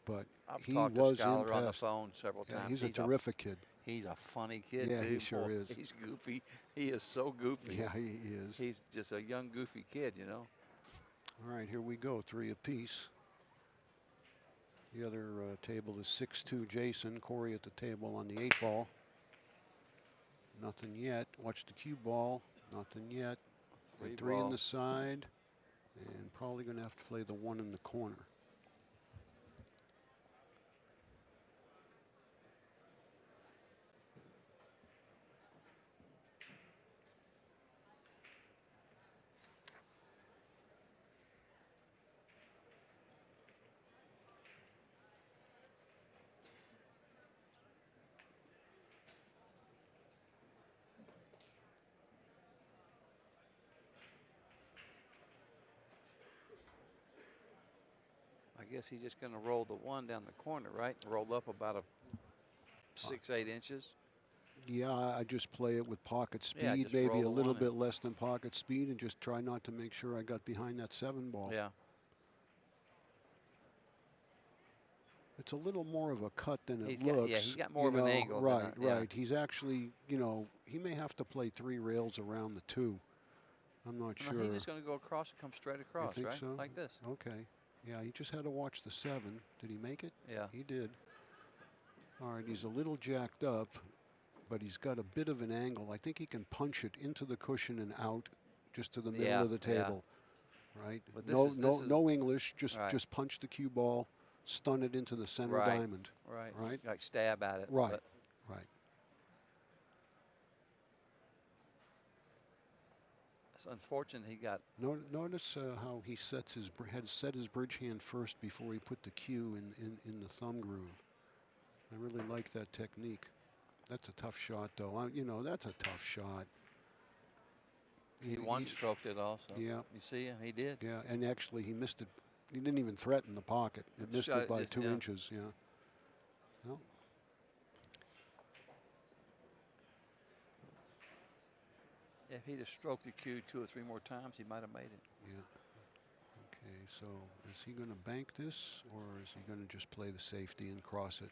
but I've he talked was to Skylar on the impressed. phone several Yeah, times. he's a terrific kid. He's a funny kid Yeah, too. he sure Boy, is. He's goofy. He is so goofy. Yeah, he is. He's just a young goofy kid, you know. All right, here we go. 3 apiece. The other table is 6-2 Jason. Corey at the table on the 8 ball. Nothing yet. Watch the cue ball. Nothing yet. Three in the side. And probably going to have to play the 1 in the corner. I guess he's just going to roll the 1 down the corner, right? Roll up about a 6-8 inches. Yeah, I just play it with pocket speed, Yeah, just maybe roll a the little 1 bit less than pocket speed, and just try not to make sure I got behind that 7 ball. Yeah. It's a little more of a cut than it He's looks. got, yeah, he's got more of an angle. Right, than right. He's actually, you know, he may have to play 3 rails around the 2. I'm not No, sure. he's just going to go across and come straight across, You think right? so? Like this. Okay. Yeah, he just had to watch the 7. Did he make it? Yeah. He did. All right, he's a little jacked up, but he's got a bit of an angle. I think he can punch it into the cushion and out just to the middle of the table. Right? But No English, just right. just punch the cue ball, stun it into the center Right. diamond. Right. Right? Like stab at it. Right. But Right. it's unfortunate he got. Notice how he had set his bridge hand first before he put the cue in the thumb groove. I really like that technique. That's a tough shot, though. You know, that's a tough shot. He one-stroked it also. Yeah. You see him? He did. Yeah, and actually he missed it. He didn't even threaten the pocket. It missed it by 2 inches. Yeah. Well, If he'd have stroked the cue 2 or 3 more times, he might have made it. yeah. Okay, so is he going to bank this, or is he going to just play the safety and cross it?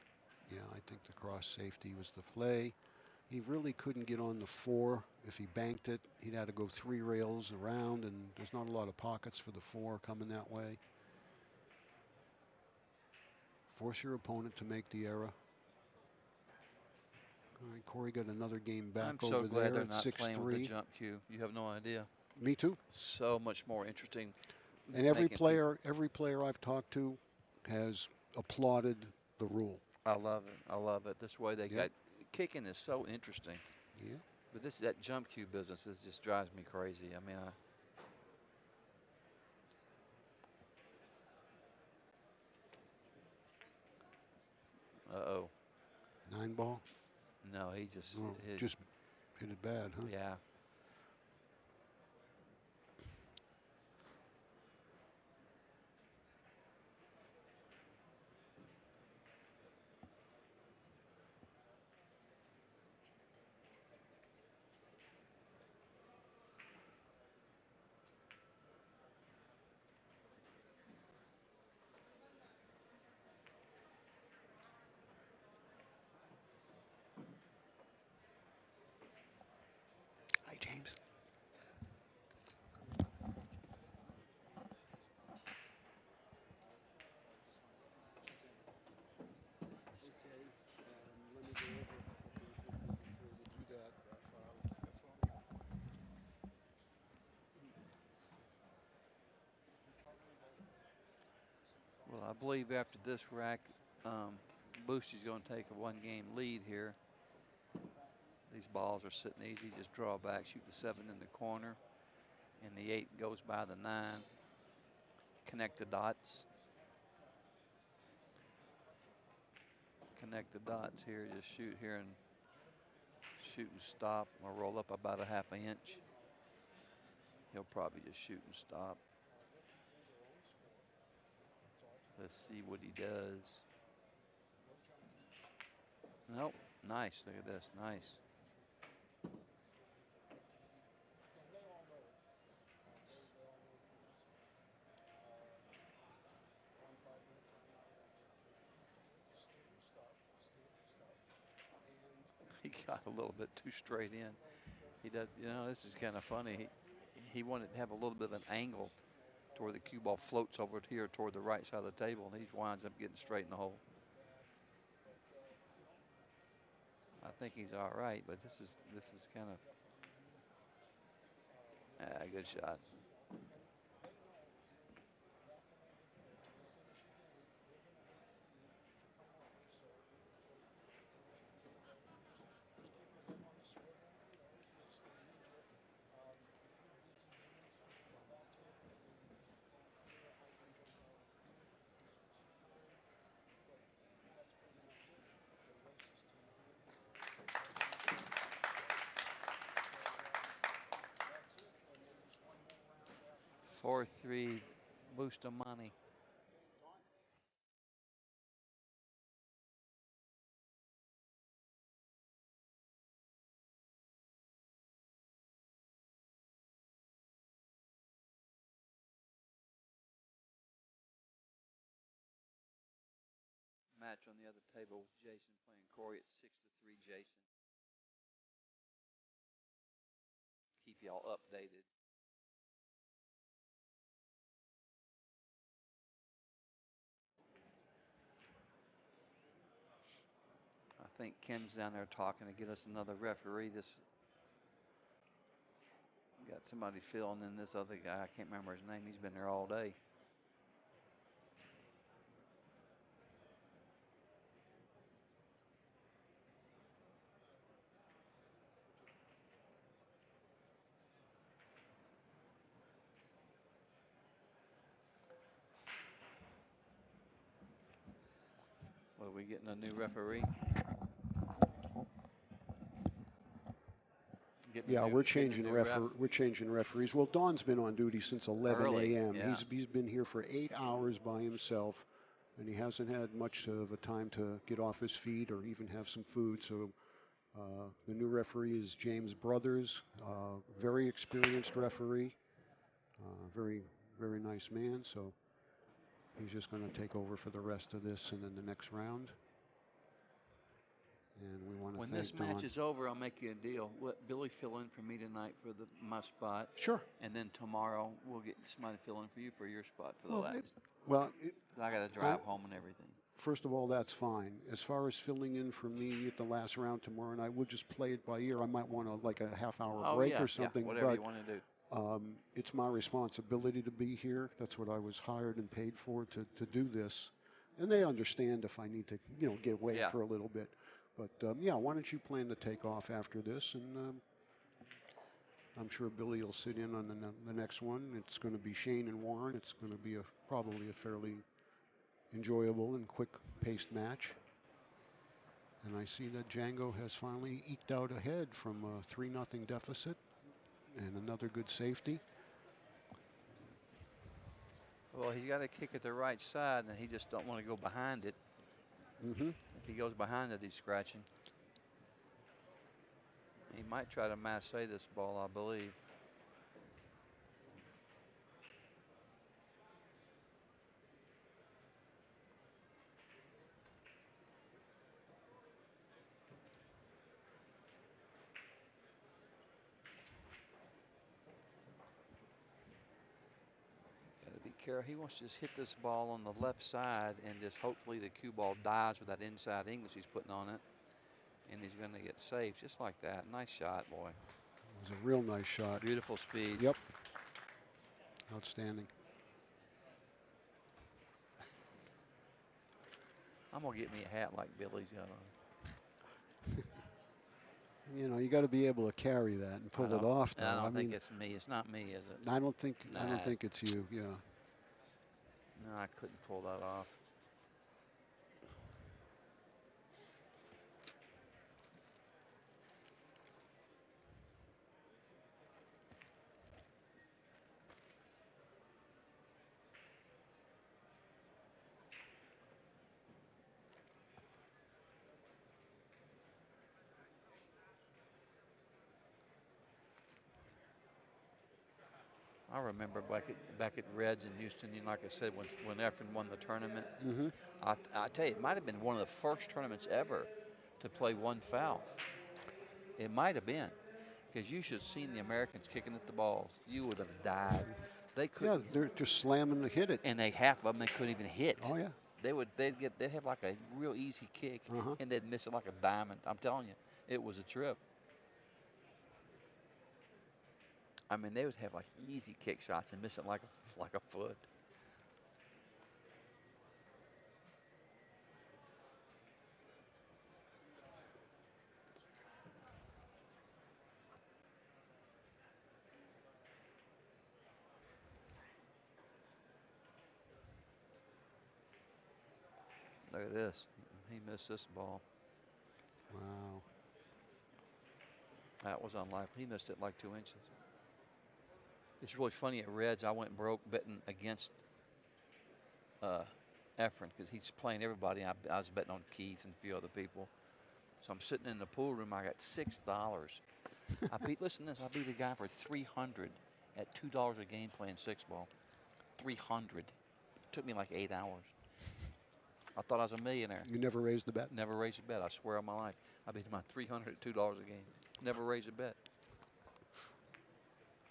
Yeah, I think the cross safety was the play. He really couldn't get on the 4. If he banked it, he'd have to go 3 rails around, and there's not a lot of pockets for the 4 coming that way. Force your opponent to make the error. All right, Corey got another game back I'm over so glad there they're at not playing with the 6-3. jump cue. You have no idea. Me too. So much more interesting. And every making player I've talked to has applauded the rule. I love it. I love it. This way they Yeah. got kicking is so interesting. Yeah. But that jump cue business just drives me crazy. I mean, uh-oh. 9 ball. No, he just Oh, hit. just hit it bad, huh? Yeah. Hi, James. Well, I believe after this rack, Boostie's going to take a 1-game lead here. These balls are sitting easy. Just draw back, shoot the 7 in the corner, and the 8 goes by the 9. Connect the dots. Connect the dots here. Just shoot here and shoot and stop, or roll up about a ½ inch. He'll probably just shoot and stop. Let's see what he does. Nope. Nice. Look at this. Nice. He got a little bit too straight in. He does. You know, this is kind of funny. He wanted to have a little bit of an angle to where the cue ball floats over here toward the right side of the table, and he winds up getting straight in the hole. I think he's all right, but this is kind of a good shot. Four, 3, Bustamante. Match on the other table with Jason playing Corey at 6-3, Jason. Keep y'all updated. I think Ken's down there talking to get us another referee. Got somebody filling in this other guy. I can't remember his name. He's been there all day. What, are we getting a new referee? Yeah, we're changing referees. Well, Don's been on duty since 11 a.m. Yeah. He's been here for 8 hours by himself, and he hasn't had much of a time to get off his feet or even have some food. So the new referee is James Brothers, very experienced referee, very, very nice man. So he's just going to take over for the rest of this and then the next round. And we want to when thank this match Don. is over, I'll make you a deal. Let Billy fill in for me tonight for my spot. Sure. And then tomorrow we'll get somebody to fill in for you for your spot for the last. I got to drive home and everything. First of all, that's fine. As far as filling in for me at the last round tomorrow, and I will just play it by ear. I might want a half-hour break or something. Yeah, whatever but you want to do. It's my responsibility to be here. That's what I was hired and paid for to do this, and they understand if I need to, get away for a little bit. But why don't you plan to take off after this, and I'm sure Billy will sit in on the next one. It's going to be Shane and Warren. It's going to be probably a fairly enjoyable and quick-paced match. And I see that Django has finally eked out ahead from a 3-0 deficit, and another good safety. Well, he's got to kick at the right side, and he just don't want to go behind it. Mm-hmm. If he goes behind it, he's scratching. He might try to masse this ball, I believe. Got to be careful. He wants to just hit this ball on the left side and just hopefully the cue ball dies with that inside English he's putting on it. And he's going to get safe just like that. Nice shot, boy. It was a real nice shot. Beautiful speed. Yep. Outstanding. I'm going to get me a hat like Billy's got on. You got to be able to carry that and pull it off. Though. I don't think it's me. It's not me, is it? I don't think it's you. Yeah. No, I couldn't pull that off. I remember back at Reds in Houston, like I said, when Efren won the tournament. Mm-hmm. I tell you, it might have been one of the first tournaments ever to play one foul. It might have been, because you should have seen the Americans kicking at the balls. You would have died. They couldn't. Yeah, they're just slamming to hit it. And half of them they couldn't even hit. Oh yeah. They'd have like a real easy kick, and they'd miss it like a diamond. I'm telling you, it was a trip. I mean, they would have like easy kick shots and miss it like a foot. Look at this. He missed this ball. Wow. That was unlikely. He missed it like 2 inches. It's really funny at Reds. I went broke betting against Efren because he's playing everybody. I was betting on Keith and a few other people. So I'm sitting in the pool room. I got $6. Listen to this. I beat a guy for $300 at $2 a game playing 6-ball. $300. Took me like 8 hours. I thought I was a millionaire. You never raised the bet? Never raised a bet. I swear on my life. I beat him on $300 at $2 a game. Never raised a bet.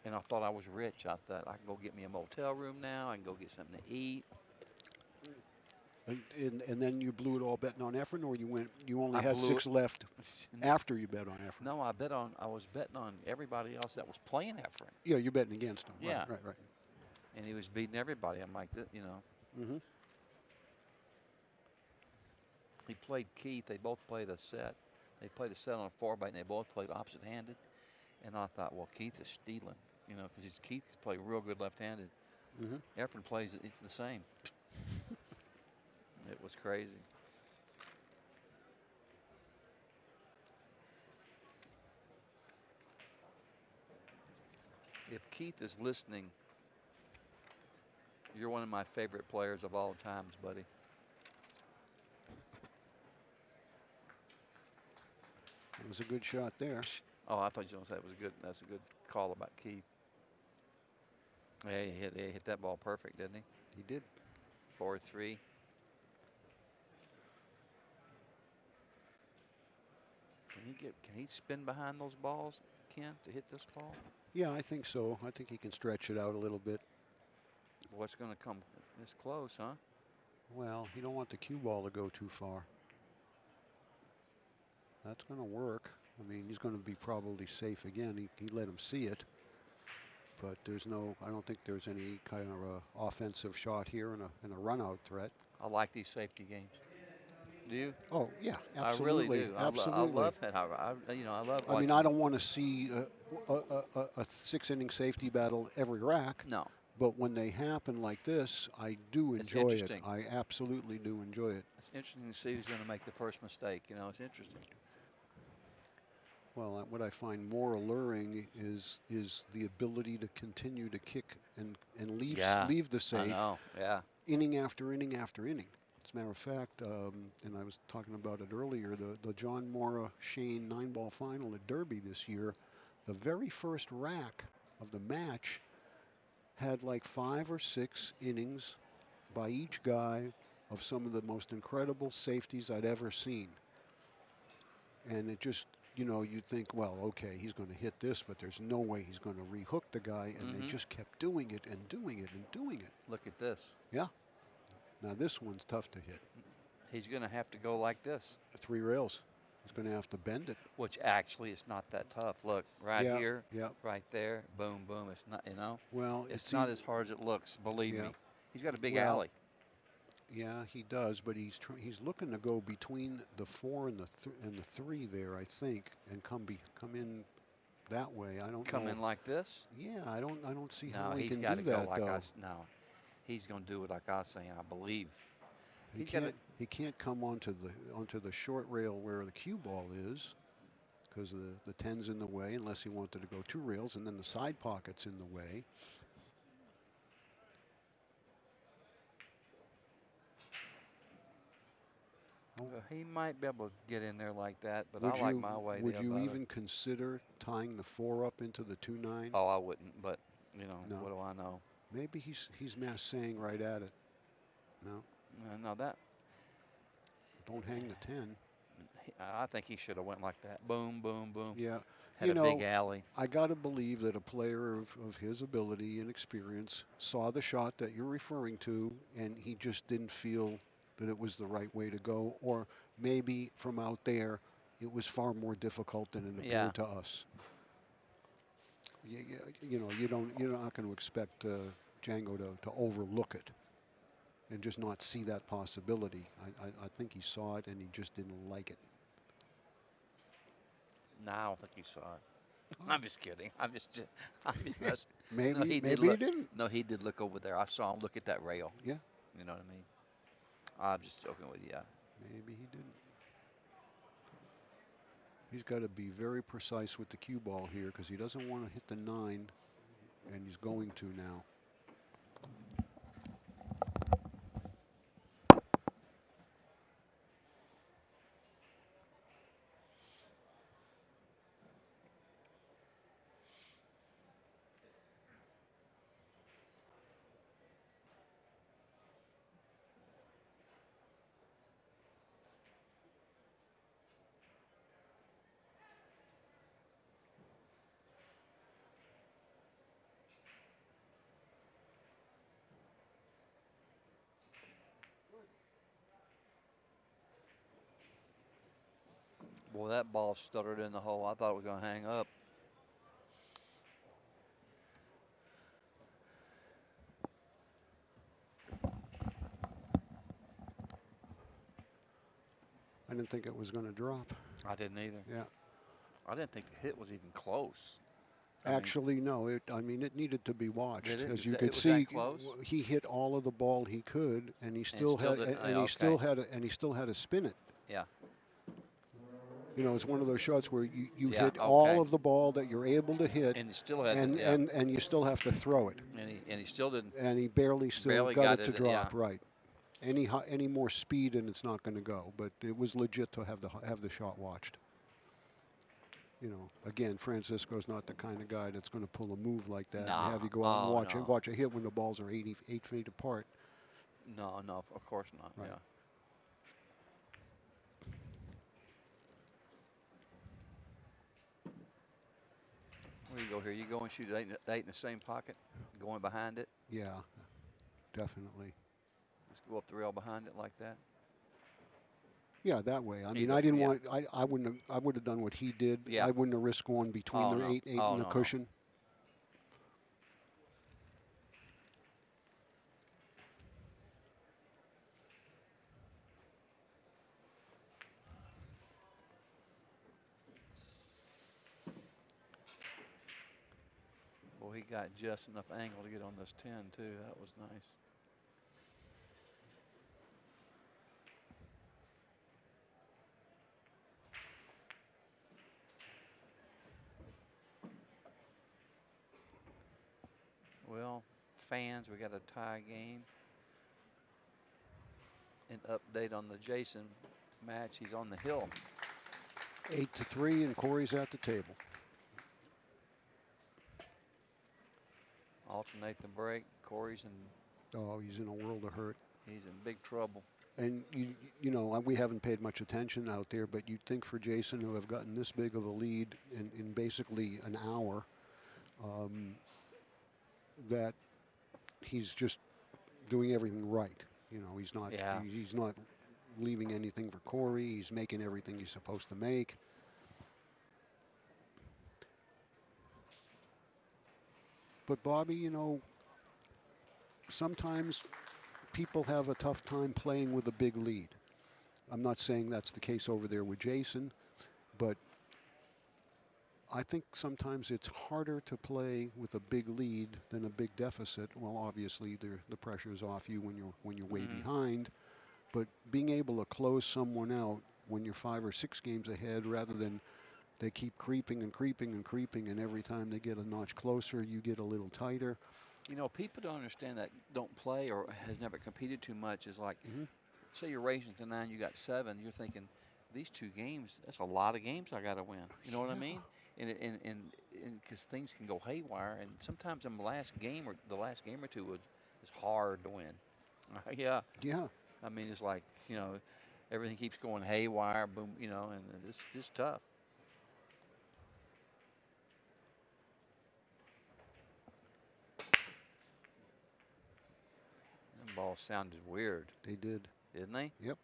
And I thought I was rich. I thought I can go get me a motel room now. I can go get something to eat. And then you blew it all betting on Efren, or you only I had blew 6 it. left after you bet on Efren? No, I was betting on everybody else that was playing Efren. Yeah, you're betting against him. Yeah. Right. And he was beating everybody. I'm like, you know. Mm-hmm. He played Keith. They both played a set. They played a set on a 4-bite, and they both played opposite-handed. And I thought, well, Keith is stealing, you know, because Keith can play real good left-handed. Mm-hmm. Efren plays it's the same. It was crazy. If Keith is listening, you're one of my favorite players of all times, buddy. It was a good shot there. Oh, I thought you were going to say it was a good. That's a good call about Keith. Yeah, he hit that ball perfect, didn't he? He did. 4-3. Can he spin behind those balls, Ken, to hit this ball? Yeah, I think so. I think he can stretch it out a little bit. What's going to come this close, huh? Well, you don't want the cue ball to go too far. That's going to work. I mean, he's going to be probably safe again. He let him see it. But I don't think there's any kind of a offensive shot here and a run-out threat. I like these safety games. Do you? Oh, yeah, absolutely. I really do. Absolutely. I love it. I love I mean, watching I don't want to see a 6-inning safety battle every rack. No. But when they happen like this, I do It's enjoy it. interesting. I absolutely do enjoy it. It's interesting to see who's going to make the first mistake. You know, it's interesting. Well, what I find more alluring is the ability to continue to kick and leave the safe I know. Yeah. inning after inning after inning. As a matter of fact, and I was talking about it earlier, the John Mora Shane 9-ball final at Derby this year, the very first rack of the match had like 5 or 6 innings by each guy of some of the most incredible safeties I'd ever seen. And it just, you know, you'd think, well, okay, he's going to hit this, but there's no way he's going to rehook the guy. And they just kept doing it and doing it and doing it. Look at this. Yeah. Now this one's tough to hit. He's going to have to go like this. 3 rails. He's going to have to bend it. Which actually is not that tough. Look, right Yeah, here, yeah. right there, boom, boom. It's not, you know. Well, it's not as hard as it looks. Believe Yeah. me. He's got a big Well, alley. Yeah, he does, but he's looking to go between the 4 and the 3 there, I think, and come in that way. I don't Come know. in like this? Yeah, I don't see No, how he he's can got to do go that like though. no, he's going to do it like I was saying. I believe. He can't come onto the short rail where the cue ball is, because the 10's in the way, unless he wanted to go 2 rails, and then the side pocket's in the way. He might be able to get in there like that, but Would I like you- my way. Would the you other. even consider tying the 4 up into the 2-9? Oh, I wouldn't. But you know, No. what do I know? Maybe he's saying right at it. No, No, that. don't hang the 10. I think he should have went like that. Boom, boom, boom. Yeah, Had a big alley. I got to believe that a player of his ability and experience saw the shot that you're referring to, and he just didn't feel that it was the right way to go, or maybe from out there, it was far more difficult than it Yeah. appeared to us. You're not going to expect Django to overlook it and just not see that possibility. I think he saw it and he just didn't like it. No, I don't think he saw it. I'm just kidding. I'm just messing. Maybe No, he didn't. No, he did look over there. I saw him look at that rail. Yeah. You know what I mean? I'm just joking with you. Maybe he didn't. He's got to be very precise with the cue ball here because he doesn't want to hit the 9, and he's going to now. Boy, that ball stuttered in the hole. I thought it was going to hang up. I didn't think it was going to drop. I didn't either. Yeah. I didn't think the hit was even close. Actually, no. It needed to be watched. Did it? As Was you that- could it was see, that close? he hit all of the ball he could, and he still still had, didn't- and he okay. still had, and he still had to spin it. Yeah. It's one of those shots where you Yeah, hit okay. all of the ball that you're able to hit, And he still had and, to, yeah. and you still have to throw it. And he still didn't. And he barely Barely got got it to it, drop. yeah. Right. Any more speed and it's not going to go. But it was legit to have the shot watched. Again, Francisco's not the kind of guy that's going to pull a move like that Nah. and have you go out and Oh, watch no. watch a hit when the balls are 8 feet apart. No, of course not. Right. Yeah. Where you go here? You go and shoot the eight in the same pocket, going behind it. Yeah, definitely. Just go up the rail behind it like that. Yeah, that way. I mean, Either- I didn't yeah. want. I wouldn't. I would have done what he did. Yeah. I wouldn't have risked going between Oh, the no. eight Oh, and the no, no. cushion. Well, he got just enough angle to get on this 10 too. That was nice. Well, fans, we got a tie game. An update on the Jason match. He's on the hill. 8-3, and Corey's at the table. Alternate the break. Corey's in. Oh, he's in a world of hurt. He's in big trouble. And we haven't paid much attention out there, but you'd think for Jason, who have gotten this big of a lead in basically an hour, that he's just doing everything right. He's not. Yeah. He's not leaving anything for Corey. He's making everything he's supposed to make. But Bobby, sometimes people have a tough time playing with a big lead. I'm not saying that's the case over there with Jason, but I think sometimes it's harder to play with a big lead than a big deficit. Well, obviously the pressure's off you when you're way behind, but being able to close someone out when you're 5 or 6 games ahead, rather than they keep creeping and creeping and creeping, and every time they get a notch closer, you get a little tighter. People don't understand that, don't play or has never competed too much. Is like, say you're racing to 9, you got 7. You're thinking, these 2 games, that's a lot of games I got to win. You know what I mean? And because things can go haywire, and sometimes in the last game or 2 is hard to win. Yeah. Yeah. I mean, it's like, everything keeps going haywire, boom, and it's just tough. ball sounded weird, They did. didn't they? Yep.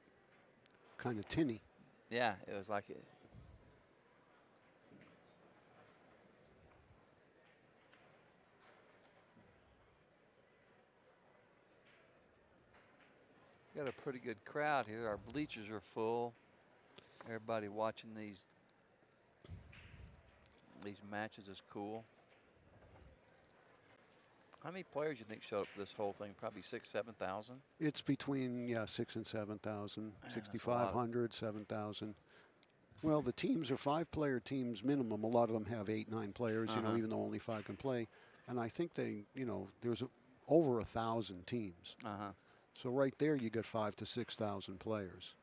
Kind of tinny. Yeah, it was like it. Got a pretty good crowd here. Our bleachers are full. Everybody watching these matches is cool. How many players do you think showed up for this whole thing? Probably 6,000, 7,000. It's between 6,000 and 7,000, that's a 6,500, 7,000. Well, the teams are 5-player teams minimum. A lot of them have 8, 9 players. You know, even though only 5 can play. And I think they, there's over 1,000 teams. So right there, you get 5,000 to 6,000 players.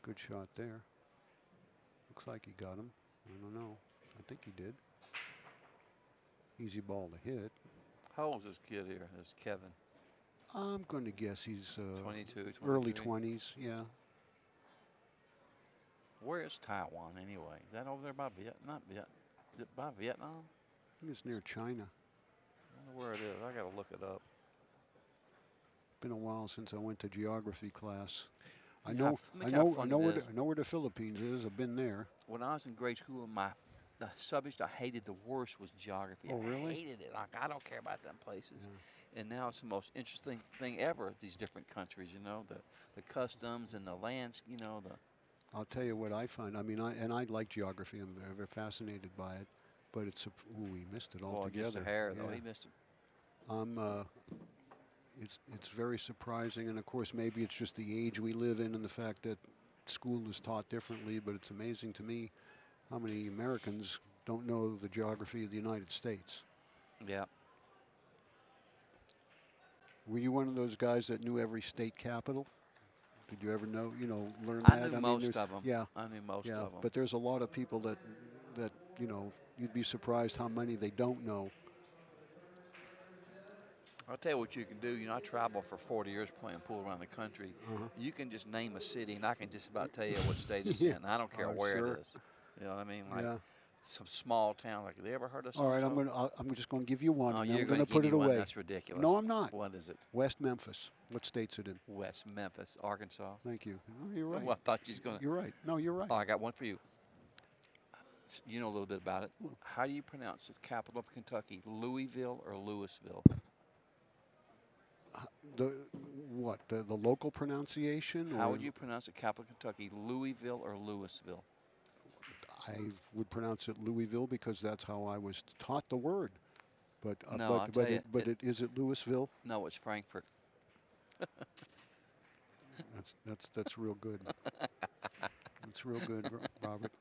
Good shot there. Looks like he got him. I don't know. I think he did. Easy ball to hit. How old is this kid here, this Kevin? I'm going to guess he's 22, 23. early 20s, yeah. Where is Taiwan anyway? Is that over there by Vietnam? Is it by Vietnam? I think it's near China. I wonder where it is. I got to look it up. Been a while since I went to geography class. I Yeah, know, let me I tell you know, how I fun know, it where is. the, I know where the Philippines is. I've been there. When I was in grade school, the subject I hated the worst was geography. Oh, really? I hated it. Like, I don't care about them places. And now it's the most interesting thing ever. These different countries, the customs and the lands. I'll tell you what I find. I mean, I like geography. I'm very fascinated by it. But it's we missed it Well, altogether. just a hair though. Yeah. He missed it. It's very surprising, and of course maybe it's just the age we live in and the fact that school is taught differently. But it's amazing to me how many Americans don't know the geography of the United States. Yeah. Were you one of those guys that knew every state capital? Did you ever learn I that? knew mean, most there's- of them. Yeah, I knew most of them. but there's a lot of people that you'd be surprised how many they don't know. I'll tell you what you can do. I traveled for 40 years playing pool around the country. You can just name a city, and I can just about tell you what state it's Yeah. in. I don't care Oh, where sure. it is. You know what I mean? Like Yeah. some small town. Like, have you ever heard of All right, so-and-so? I'm just going to give you one. Oh, and you're I'm going going to to put give it me one? away. That's ridiculous. No, I'm not. What is it? West Memphis. What state's it in? West Memphis, Arkansas. Thank you. Oh, you're right. Well, I thought you was going to. You're right. No, you're right. Oh, I got one for you. You know a little bit about it. How do you pronounce the capital of Kentucky? Louisville or Louisville? The local pronunciation? How or would you pronounce the capital of Kentucky? Louisville or Louisville? I would pronounce it Louisville because that's how I was taught the word. But No, I'll tell you, is it Louisville? No, it's Frankfurt. That's real good. That's real good, Robert.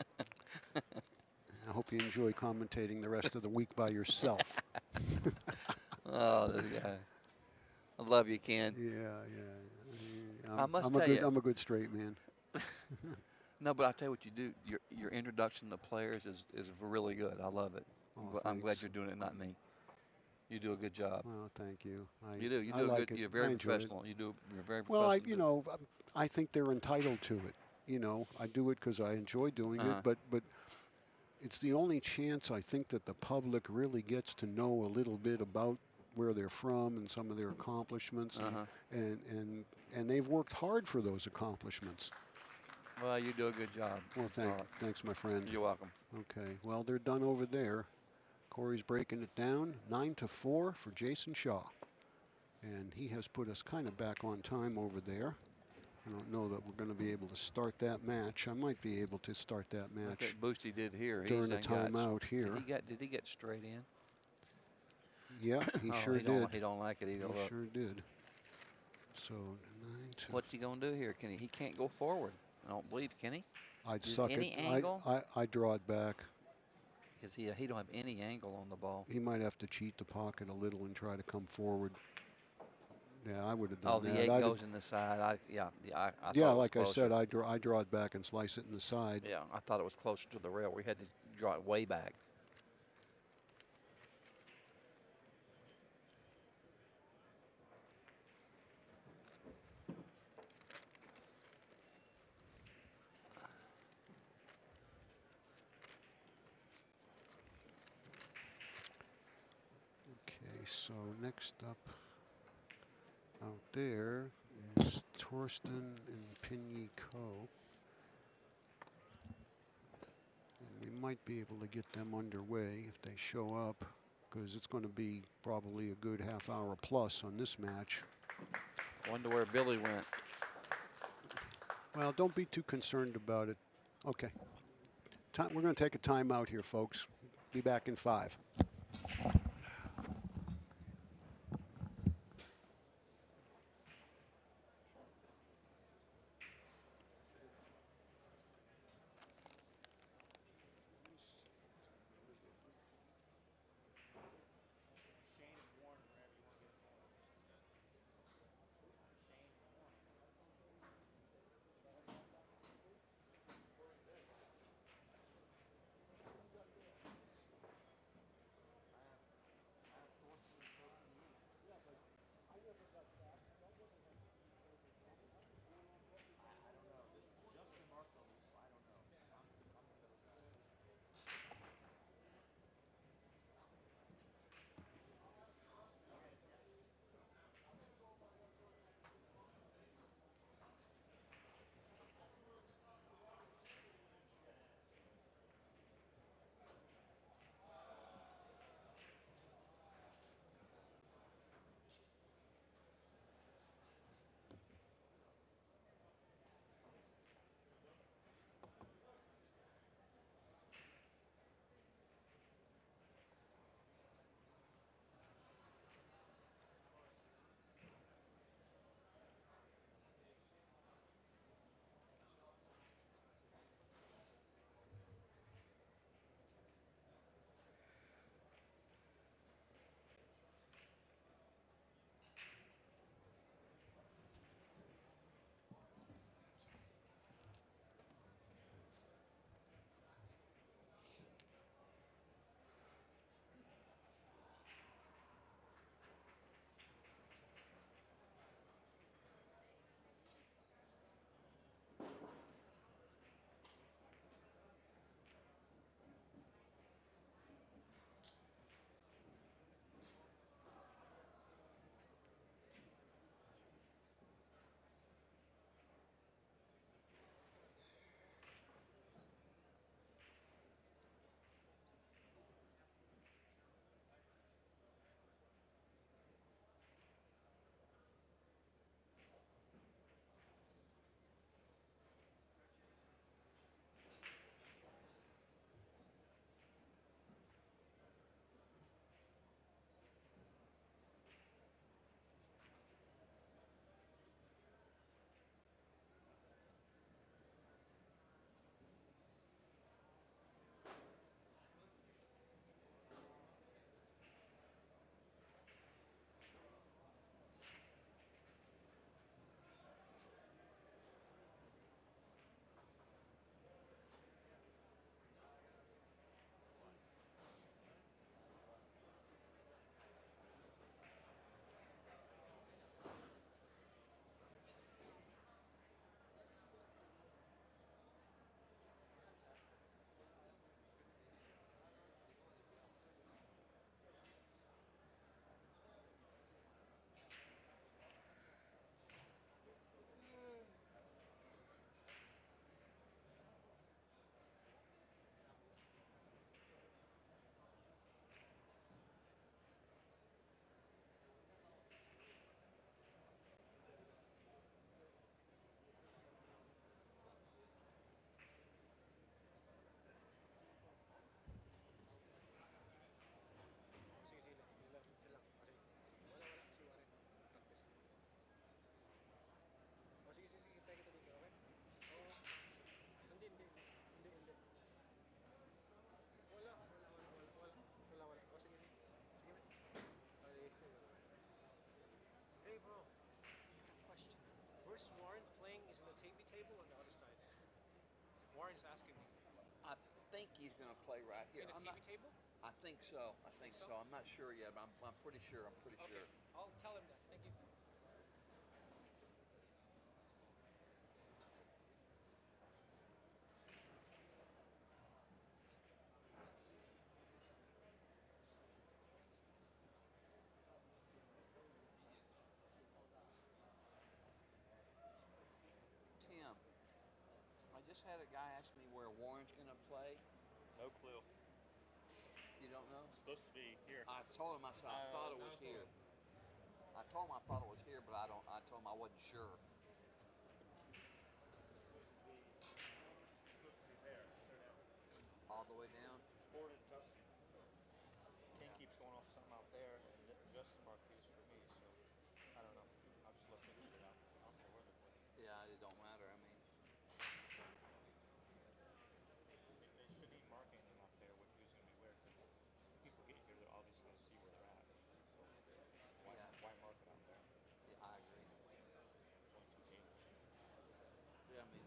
I hope you enjoy commentating the rest of the week by yourself. Oh, this guy. I love you, Ken. Yeah. I must tell you. I'm a good straight man. No, but I'll tell you what you do. Your introduction to players is really good. I love it. Oh, I'm glad thanks. you're doing it, not me. You do a good job. Well, thank you. You do. You I do a like good. it. You're I very enjoy it. professional. You're very Well, professional. I think they're entitled to it. I do it because I enjoy doing it, but it's the only chance I think that the public really gets to know a little bit about where they're from and some of their accomplishments, and they've worked hard for those accomplishments. Well, you do a good job. Well, thanks, my friend. You're welcome. Okay, well, they're done over there. Corey's breaking it down, 9-4 for Jason Shaw. And he has put us kind of back on time over there. I don't know that we're going to be able to start that match. I might be able to start that match That Boosty did here. during a timeout here. Did he get straight in? Yeah, he Oh, sure he did. He don't like it either. He Look. sure did. So 9-2. What's he gonna do here? Can he? He can't go forward. I don't believe. Can he? I'd Is suck any it. angle? I draw it back. Because he don't have any angle on the ball. He might have to cheat the pocket a little and try to come forward. Yeah, I would have done Oh, that. the egg I'd goes in the side. I thought it yeah, was like I said, closer. I draw it back and slice it in the side. Yeah, I thought it was closer to the rail. We had to draw it way back. Okay, So next up out there is Torsten and Pinyi Co. And we might be able to get them underway if they show up, because it's going to be probably a good half hour plus on this match. Wonder where Billy went. Well, don't be too concerned about it. Okay. We're going to take a timeout here, folks. Be back in 5. I think he's going to play right here. I think so. I think so. I'm not sure yet, but I'm pretty sure. I'm pretty sure. I'll tell him that. Thank you. just had a guy ask me where Warren's going to play. No clue. You don't know? It's supposed to be here. I told him, I said, I thought it was no. here. I told him I thought it was here, but I told him I wasn't sure. It's supposed to be there. They're down. All the way down? Ford and Justin. King keeps going off something out there, and Justin marked these for me, so I don't know. I'll just look to figure it out. I don't care where they put it. Yeah, it don't matter. I mean, They should be marking them up there with who's going to be where. Because people get here, they're obviously going to see where they're at. So why mark it out there? yeah, I agree. There's only 2 games. Yeah, I mean,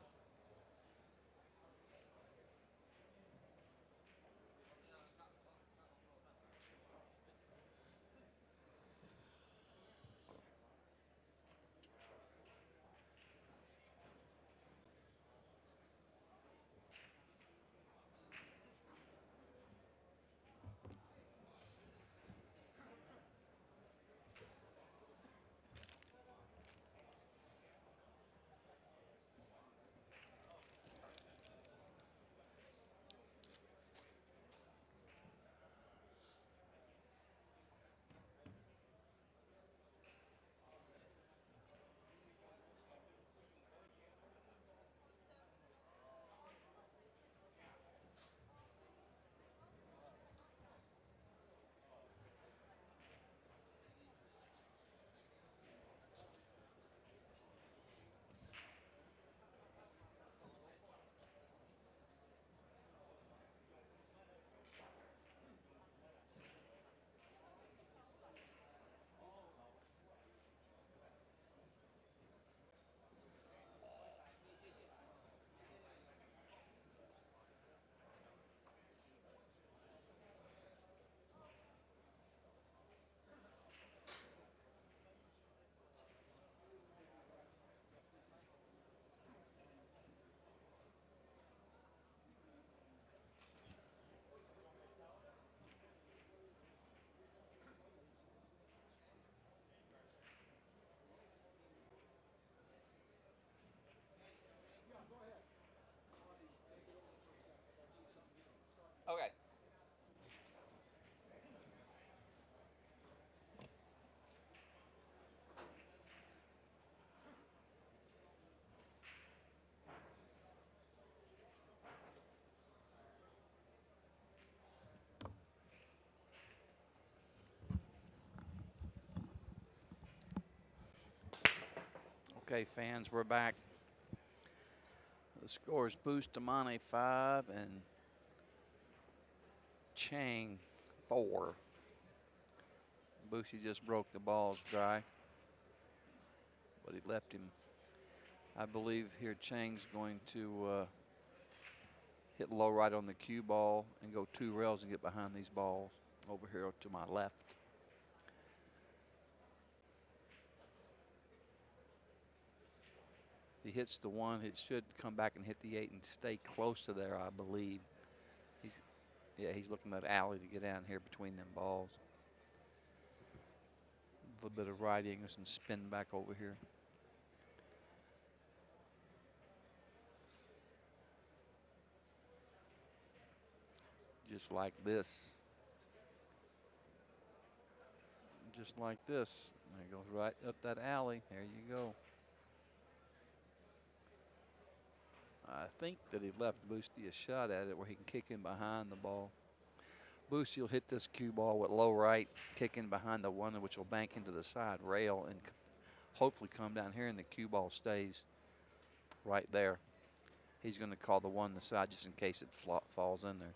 okay. Okay, fans, we're back. The score is Bustamante 5 and Cheng 4. Boosie just broke the balls dry, but he left him. I believe here Cheng's going to hit low right on the cue ball and go 2 rails and get behind these balls over here to my left. If he hits the 1, it should come back and hit the 8 and stay close to there, I believe. He's looking at alley to get down here between them balls. A little bit of right angles and spin back over here. Just like this. Just like this. There it goes right up that alley. There you go. I think that he left Boosty a shot at it where he can kick in behind the ball. Boosty will hit this cue ball with low right, kick in behind the 1, which will bank into the side rail and hopefully come down here, and the cue ball stays right there. He's going to call the 1 the side just in case it falls in there.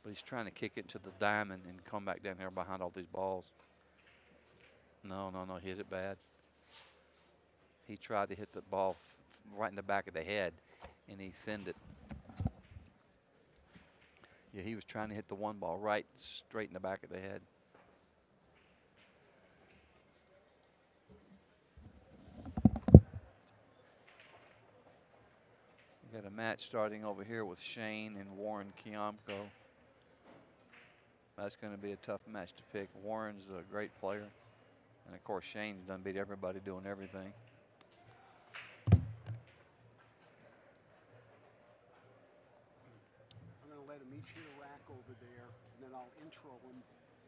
But he's trying to kick it to the diamond and come back down here behind all these balls. No, he hit it bad. He tried to hit the ball right in the back of the head, and he thinned it. Yeah, he was trying to hit the 1 ball right straight in the back of the head. We got a match starting over here with Shane and Warren Kiamko. That's going to be a tough match to pick. Warren's a great player. And, of course, Shane's done beat everybody doing everything. I'll intro them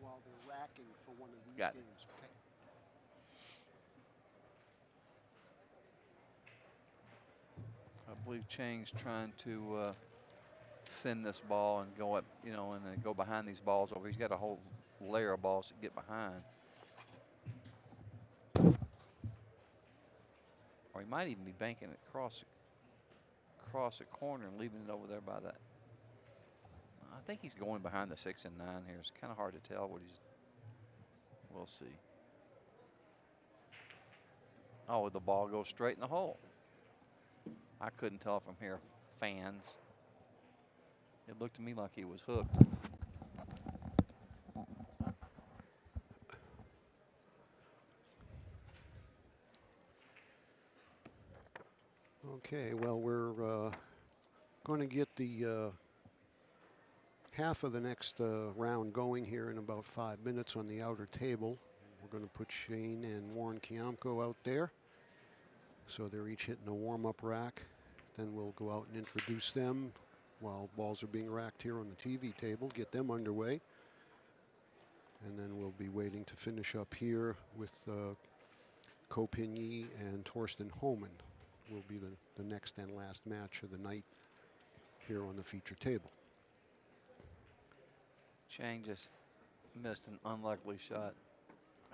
while they're racking for one of these Got it. games, okay? I believe Cheng's trying to thin this ball and go up, you know, and then go behind these balls over. He's got a whole layer of balls to get behind. Or he might even be banking it across the corner and leaving it over there by that. I think he's going behind the 6 and 9 here. It's kind of hard to tell what he's. We'll see. Oh, the ball goes straight in the hole. I couldn't tell from here, fans. It looked to me like he was hooked. Okay, well, we're going to get the half of the next round going here in about 5 minutes on the outer table. We're going to put Shane and Warren Kiamko out there. So they're each hitting a warm-up rack. Then we'll go out and introduce them while balls are being racked here on the TV table, get them underway. And then we'll be waiting to finish up here with Ko Pin-Yi and Torsten Homan. Will be the next and last match of the night here on the feature table. Cheng just missed an unlikely shot.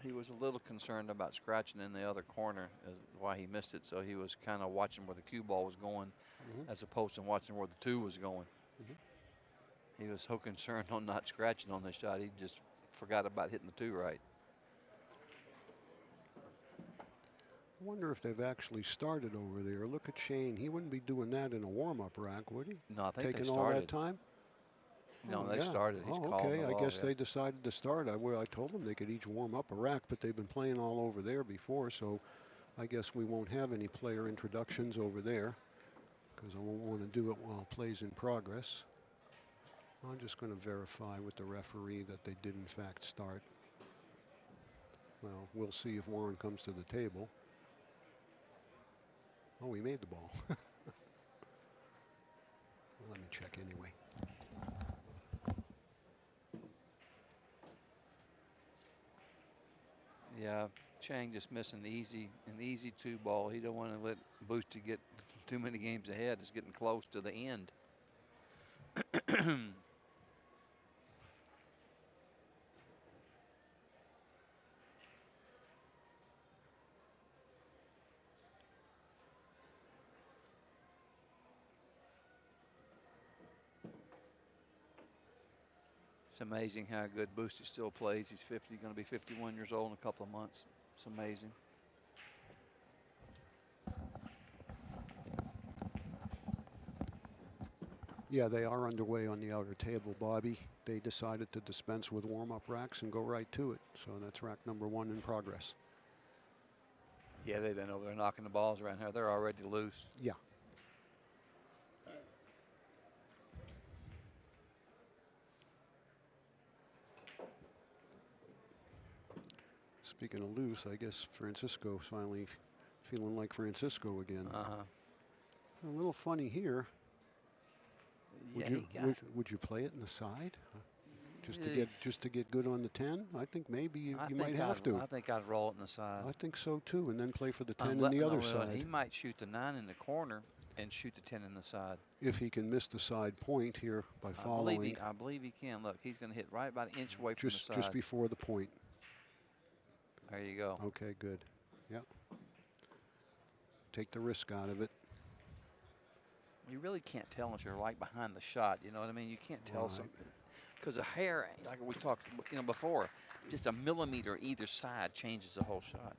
He was a little concerned about scratching in the other corner, as why he missed it. So he was kind of watching where the cue ball was going, as opposed to watching where the 2 was going. He was so concerned on not scratching on the shot, he just forgot about hitting the 2 right. I wonder if they've actually started over there. Look at Shane. He wouldn't be doing that in a warm-up rack, would he? No, I think Taking they all started. that time? No, Oh, they yeah. started. He's oh, calling okay. the I ball, guess yeah. they decided to start. I told them they could each warm up a rack, but they've been playing all over there before, so I guess we won't have any player introductions over there because I won't want to do it while play's in progress. I'm just going to verify with the referee that they did in fact start. Well, we'll see if Warren comes to the table. Oh, he made the ball. Well, let me check anyway. Yeah, Cheng just missing an easy 2 ball. He don't want to let Boosty get too many games ahead. It's getting close to the end. It's amazing how good Boosty still plays. He's going to be 51 years old in a couple of months. It's amazing. Yeah, they are underway on the outer table, Bobby. They decided to dispense with warm-up racks and go right to it. So that's rack number 1 in progress. Yeah, they've been over there knocking the balls around here. They're already loose. Yeah. Speaking of loose, I guess Francisco's finally feeling like Francisco again. A little funny here. Yeah, Would you play it in the side? Just to get good on the 10? I think maybe you might have to. I think I'd roll it in the side. I think so too, and then play for the 10 on the other side. He might shoot the 9 in the corner and shoot the 10 in the side. If he can miss the side point here by following. I believe he can. Look, he's going to hit right about an inch away from the side. Just before the point. There you go. Okay, good. Yeah. Take the risk out of it. You really can't tell unless you're right behind the shot. You know what I mean? You can't tell something. Because the hair, like we talked before, just a millimeter either side changes the whole shot.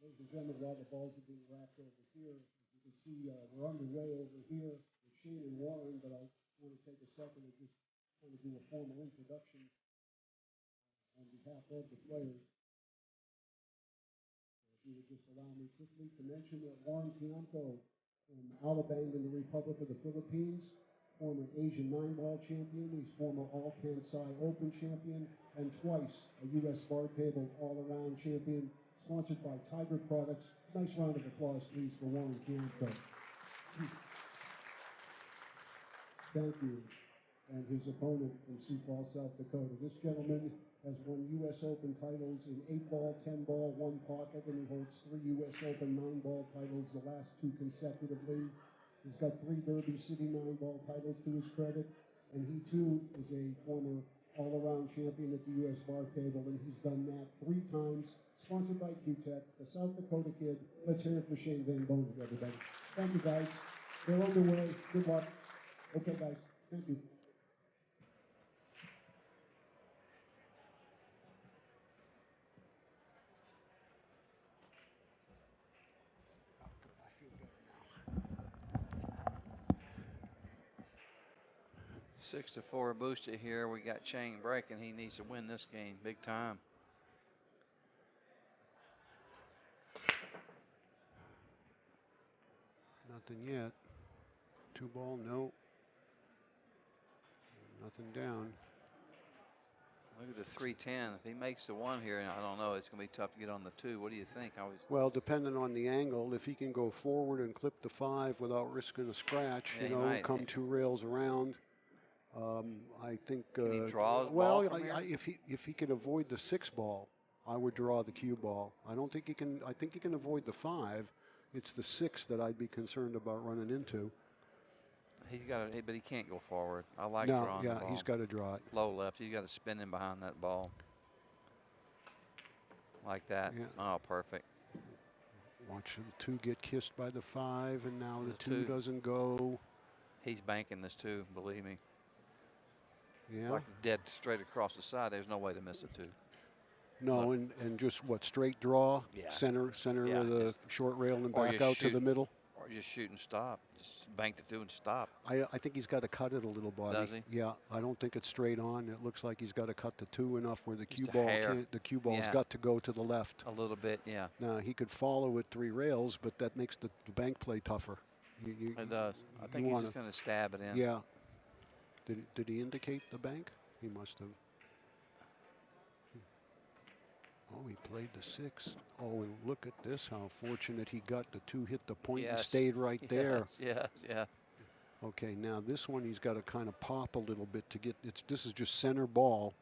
Ladies and gentlemen, while the balls are being racked over here, as you can see, we're underway over here with Shane and Warren, but I want to take a second and just kind of do a formal introduction on behalf of the players. If you would just allow me quickly to mention that Warren Kiamko From Alabang in the Republic of the Philippines, former Asian 9-ball champion. He's former All-Kansai Open champion and twice a U.S. bar table all-around champion, sponsored by Tiger Products. Nice round of applause, please, for Warren Kianto. Thank you. And his opponent from Sioux Falls, South Dakota. This gentleman has won U.S. Open titles in 8-ball, 10-ball, 1 pocket, and he holds 3 U.S. Open 9-ball titles, the last 2 consecutively. He's got 3 Derby City 9-ball titles to his credit, and he too is a former all-around champion at the U.S. bar table, and he's done that 3 times. Sponsored by Q-Tech, the South Dakota kid. Let's hear it for Shane Van Bonen, everybody. Thank you, guys. They're on the way. Good luck. Okay, guys. Thank you. I feel better now. 6-4 Busta here. We got Cheng breaking. He needs to win this game big time. Nothing yet. 2-ball, no. Nothing down. Look at the 310. If he makes the 1 here, I don't know. It's going to be tough to get on the 2. What do you think? Well, depending on the angle, if he can go forward and clip the 5 without risking a scratch, Yeah, you know, come 2 rails around. I think. Can he draw his well, ball from here? if he could avoid the 6-ball, I would draw the cue ball. I don't think he can. I think he can avoid the 5. It's the 6 that I'd be concerned about running into. He's got to, but he can't go forward. I like No, drawing the yeah, ball. he's got to draw it. Low left. He's got to spin in behind that ball. Like that. Yeah. Oh, perfect. Watch the 2 get kissed by the 5, and now the 2 2 doesn't go. He's banking this 2, believe me. Yeah. Like dead straight across the side. There's no way to miss a 2. No, and just what, straight draw, Yeah. center Yeah. of the short rail and Or back just out to the shoot. middle. Or just shoot and stop. Just bank the 2 and stop. I think he's got to cut it a little, buddy. Does he? Yeah, I don't think it's straight on. It looks like he's got to cut the 2 enough where the Just cue a ball hair. can't. The cue ball's Yeah. got to go to the left. A little bit, yeah. Now he could follow it 3 rails, but that makes the bank play tougher. It does. I think he's just going to stab it in. Yeah. Did he indicate the bank? He must have. Oh, he played the 6. Oh, and look at this, how fortunate he got. The 2 hit the point and stayed right there. Yes, yeah. Okay, now this one he's got to kind of pop a little bit to get, this is just center ball,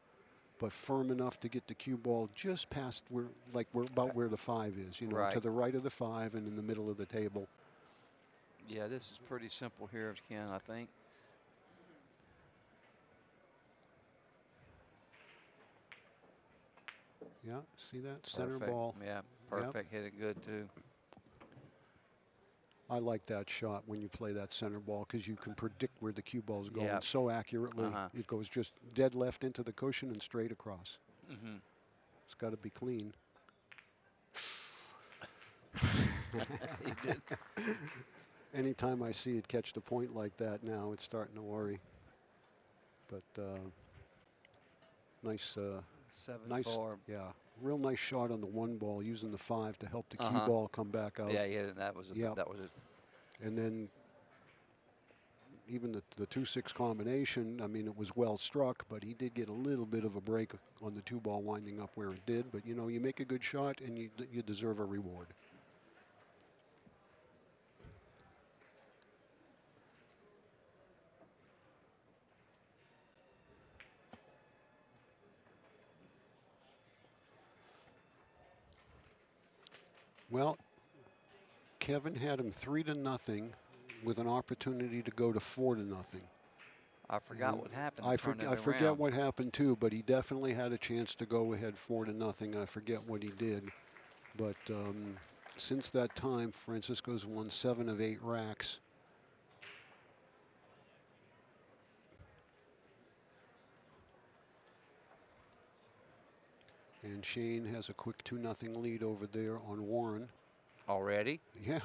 but firm enough to get the cue ball just past where, about where the 5 is, you know, Right. to the right of the 5 and in the middle of the table. Yeah, this is pretty simple here, Ken, I think. Yeah, see that? Center Perfect. ball. Yeah, perfect. Hit it good, too. I like that shot when you play that center ball because you can predict where the cue ball is going Yeah. so accurately. It goes just dead left into the cushion and straight across. Mm-hmm. It's got to be clean. He did. Anytime I see it catch the point like that now, it's starting to worry. But nice, 7-4. yeah, real nice shot on the 1 ball using the 5 to help the cue ball come back out. Yeah, yeah, that was it. That was it. And then even the 2-6 combination, I mean, it was well struck, but he did get a little bit of a break on the 2 ball winding up where it did. But, you know, you make a good shot and you deserve a reward. Well, Kevin had him 3-0 with an opportunity to go to 4-0. I forgot what happened. I forget what happened too, but he definitely had a chance to go ahead 4-0. I forget what he did, but since that time, Francisco's won 7 of 8 racks. And Shane has a quick 2-0 lead over there on Warren. Already? Yeah.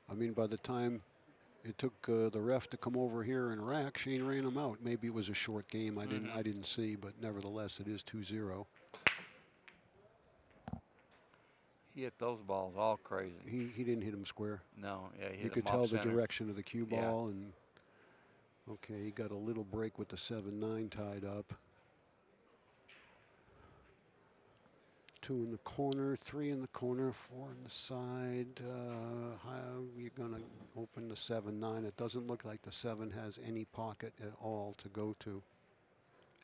I mean, by the time it took the ref to come over here and rack, Shane ran him out. Maybe it was a short game. I didn't see, but nevertheless, it is 2-0. He hit those balls all crazy. He didn't hit him square. No, yeah, he hit You could him tell off the center. direction of the cue Yeah. ball, and okay, he got a little break with the 7-9 tied up. 2 in the corner, 3 in the corner, 4 in the side. How are you going to open the 7-9? It doesn't look like the 7 has any pocket at all to go to.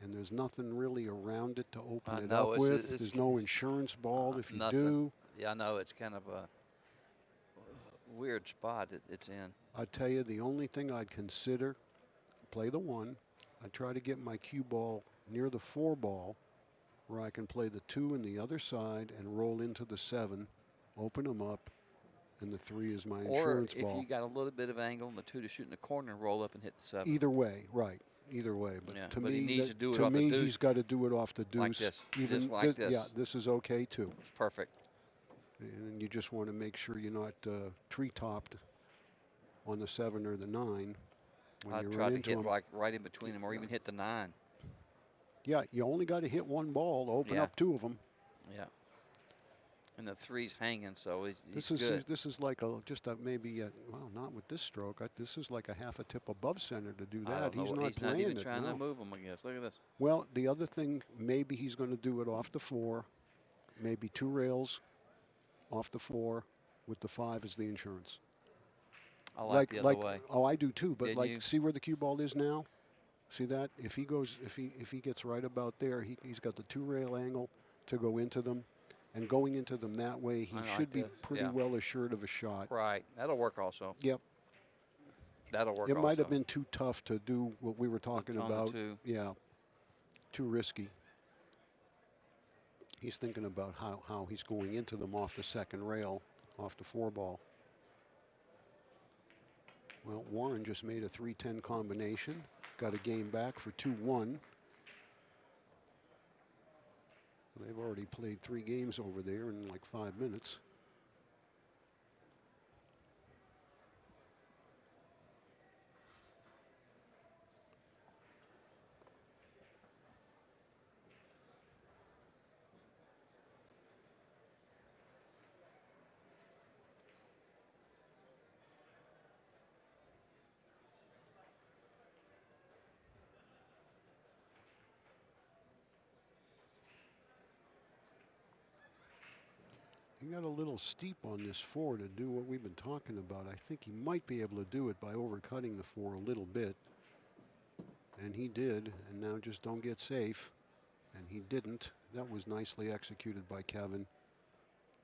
And there's nothing really around it to open it no, up with. There's no insurance ball if you nothing. do. Yeah, I know. It's kind of a weird spot it's in. I tell you, the only thing I'd consider, play the 1. I'd try to get my cue ball near the 4 ball, where I can play the 2 in the other side and roll into the 7, open them up, and the 3 is my insurance or ball. if you got a little bit of angle and the 2 to shoot in the corner and roll up and hit the 7. Either way, right. Either way. But Yeah, to but me, he needs to do it to off the me, deuce. he's got to do it off the deuce. Like this. Even Just like this. Yeah, this is okay too. It's perfect. And you just want to make sure you're not tree-topped on the 7 or the 9 when I you tried run to into hit him. like right in between them, or even hit the 9. Yeah, you only got to hit 1 ball to open Yeah. up 2 of them. Yeah. And the 3's hanging, so he's This is like maybe well, not with this stroke. This is like a half a tip above center to do I that. don't know He's what- not he's playing not even it. trying No. to move him, I guess. Look at this. Well, the other thing, maybe he's going to do it off the 4, maybe 2 rails off the 4 with the 5 as the insurance. I like the other way. Oh, I do too. But Didn't you? see where the cue ball is now. See that? If he gets right about there, he's got the 2 rail angle to go into them, and going into them that way, he I like should be this, pretty yeah. well assured of a shot. Right. That'll work also. Yep. That'll work It also. might have been too tough to do what we were talking on the about. 2. Yeah. Too risky. He's thinking about how he's going into them off the 2nd rail, off the 4 ball. Well, Warren just made a 3-10 combination. Got a game back for 2-1. They've already played 3 games over there in like 5 minutes. He got a little steep on this 4 to do what we've been talking about. I think he might be able to do it by overcutting the 4 a little bit. And he did, and now just don't get safe. And he didn't. That was nicely executed by Kevin.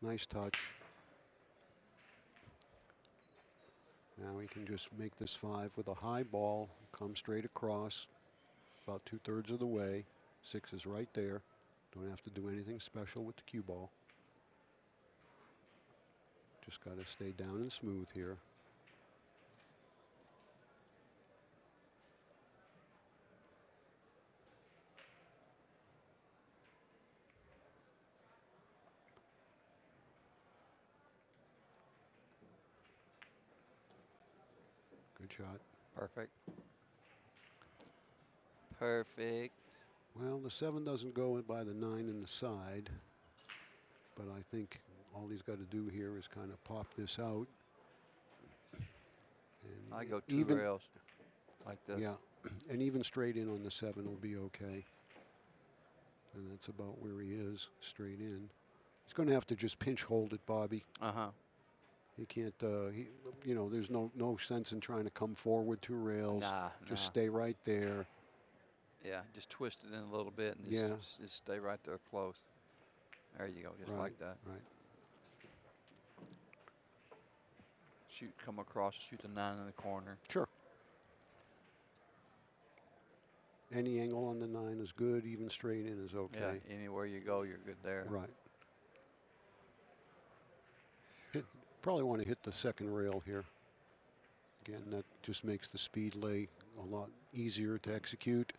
Nice touch. Now he can just make this 5 with a high ball, come straight across, about 2/3 of the way. 6 is right there. Don't have to do anything special with the cue ball. Just got to stay down and smooth here. Good shot. Perfect. Perfect. Well, the 7 doesn't go by the 9 in the side, but I think all he's got to do here is kind of pop this out. And I go 2 rails like this. Yeah, and even straight in on the 7 will be okay. And that's about where he is, straight in. He's going to have to just pinch hold it, Bobby. Uh-huh. He can't, there's no sense in trying to come forward 2 rails. Just stay right there. Yeah, just twist it in a little bit and just stay right there close. There you go, just Right, like that. Right. Shoot, come across, shoot the 9 in the corner. Sure. Any angle on the 9 is good. Even straight in is okay. Yeah, anywhere you go, you're good there. Right. Probably want to hit the 2nd rail here. Again, that just makes the speed lay a lot easier to execute.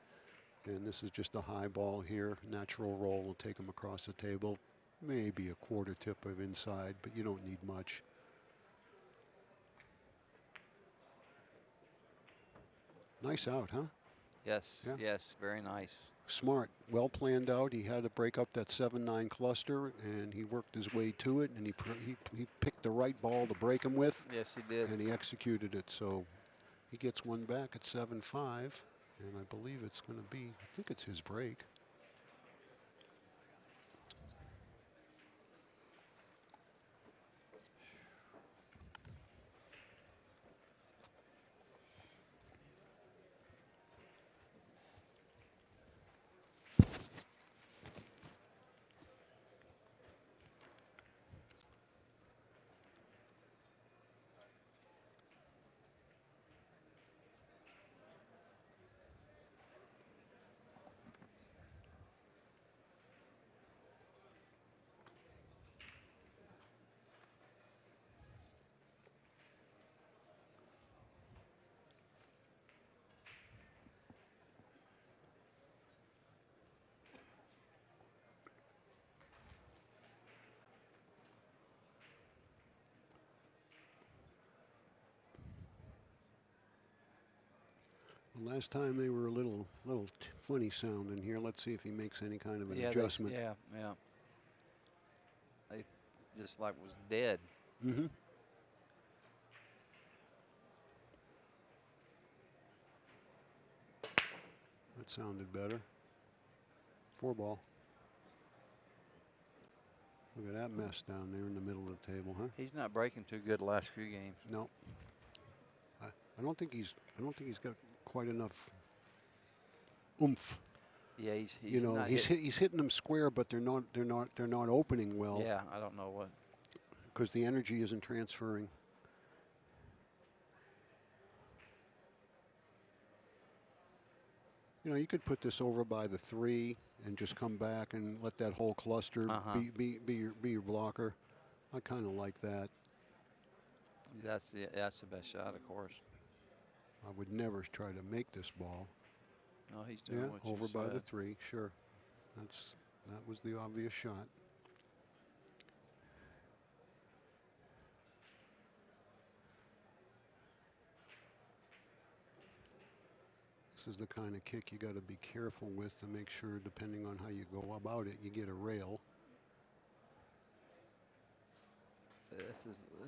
And this is just a high ball here. Natural roll will take him across the table. Maybe a 1/4 tip of inside, but you don't need much. Nice out, huh? Yes, Yeah. yes, very nice. Smart, well planned out. He had to break up that 7-9 cluster, and he worked his way to it, and he picked the right ball to break him with, Yes, he did. and he executed it. So he gets one back at 7-5, and I believe it's going to be, I think it's his break. Last time they were a little funny sounding here. Let's see if he makes any kind of an adjustment. Yeah. They just like was dead. Mm-hmm. That sounded better. 4-ball. Look at that mess down there in the middle of the table, huh? He's not breaking too good the last few games. No. I don't think he's got quite enough oomph. Yeah, he's You know, not he's hitting them square, but they're not opening well. Yeah, I don't know what. Because the energy isn't transferring. You know, you could put this over by the 3 and just come back and let that whole cluster be your blocker. I kind of like that. That's the best shot, of course. I would never try to make this ball. No, he's doing what you over by the said. 3, sure. That was the obvious shot. This is the kind of kick you got to be careful with to make sure, depending on how you go about it, you get a rail.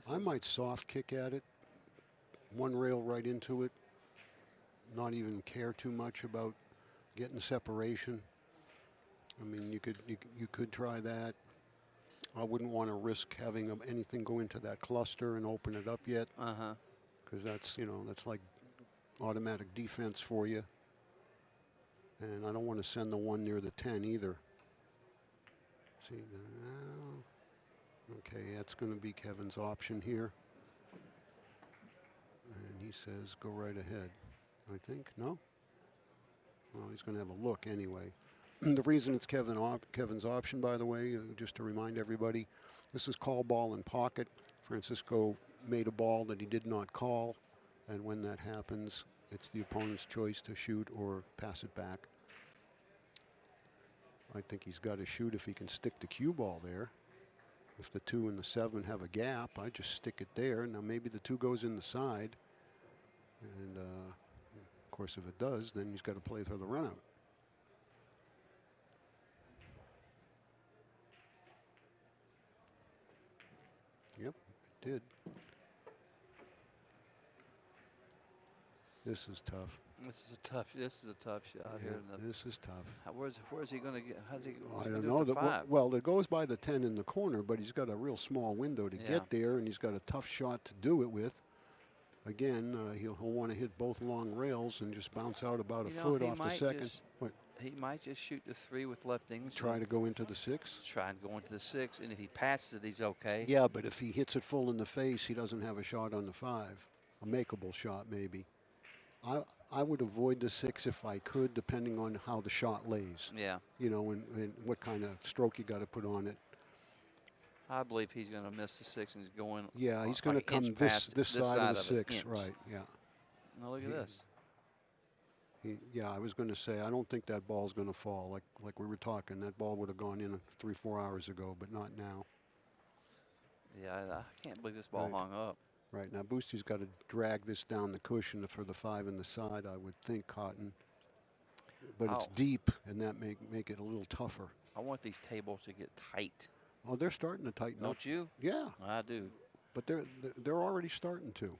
I might soft kick at it, one rail right into it, not even care too much about getting separation. I mean, you could try that. I wouldn't want to risk having anything go into that cluster and open it up yet, because that's like automatic defense for you. And I don't want to send the one near the 10 either. See, okay, that's going to be Kevin's option here. And he says, go right ahead. I think, no? Well, he's going to have a look anyway. The reason it's Kevin's option, by the way, just to remind everybody, this is call ball in pocket. Francisco made a ball that he did not call, and when that happens, it's the opponent's choice to shoot or pass it back. I think he's got to shoot if he can stick the cue ball there. If the 2 and the 7 have a gap, I just stick it there. Now maybe the 2 goes in the side, and of course if it does, then he's got to play for the runout. Yep, it did. This is tough. This is a tough shot here. This is tough. Where's he going to get? How's he? I don't know. Well, it goes by the 10 in the corner, but he's got a real small window to get there, and he's got a tough shot to do it with. Again, he'll want to hit both long rails and just bounce out about a foot off the second. He might just shoot the 3 with left English. Try to go into the 6? Try and go into the 6, and if he passes it, he's okay. Yeah, but if he hits it full in the face, he doesn't have a shot on the 5. A makeable shot, maybe. I would avoid the 6 if I could, depending on how the shot lays. Yeah. You know, and what kind of stroke you got to put on it. I believe he's going to miss the 6 and he's going. Yeah, he's going to come this side of the 6, right? Yeah. Now look at this. Yeah, I was going to say I don't think that ball's going to fall. Like we were talking, that ball would have gone in 3-4 hours ago, but not now. Yeah, I can't believe this ball hung up. Right, now Boostie's got to drag this down the cushion for the 5 in the side, I would think, Cotton. but it's Oh. deep, and that make it a little tougher. I want these tables to get tight. Oh, they're starting to tighten up. Don't you? Yeah, I do. but they're already starting to.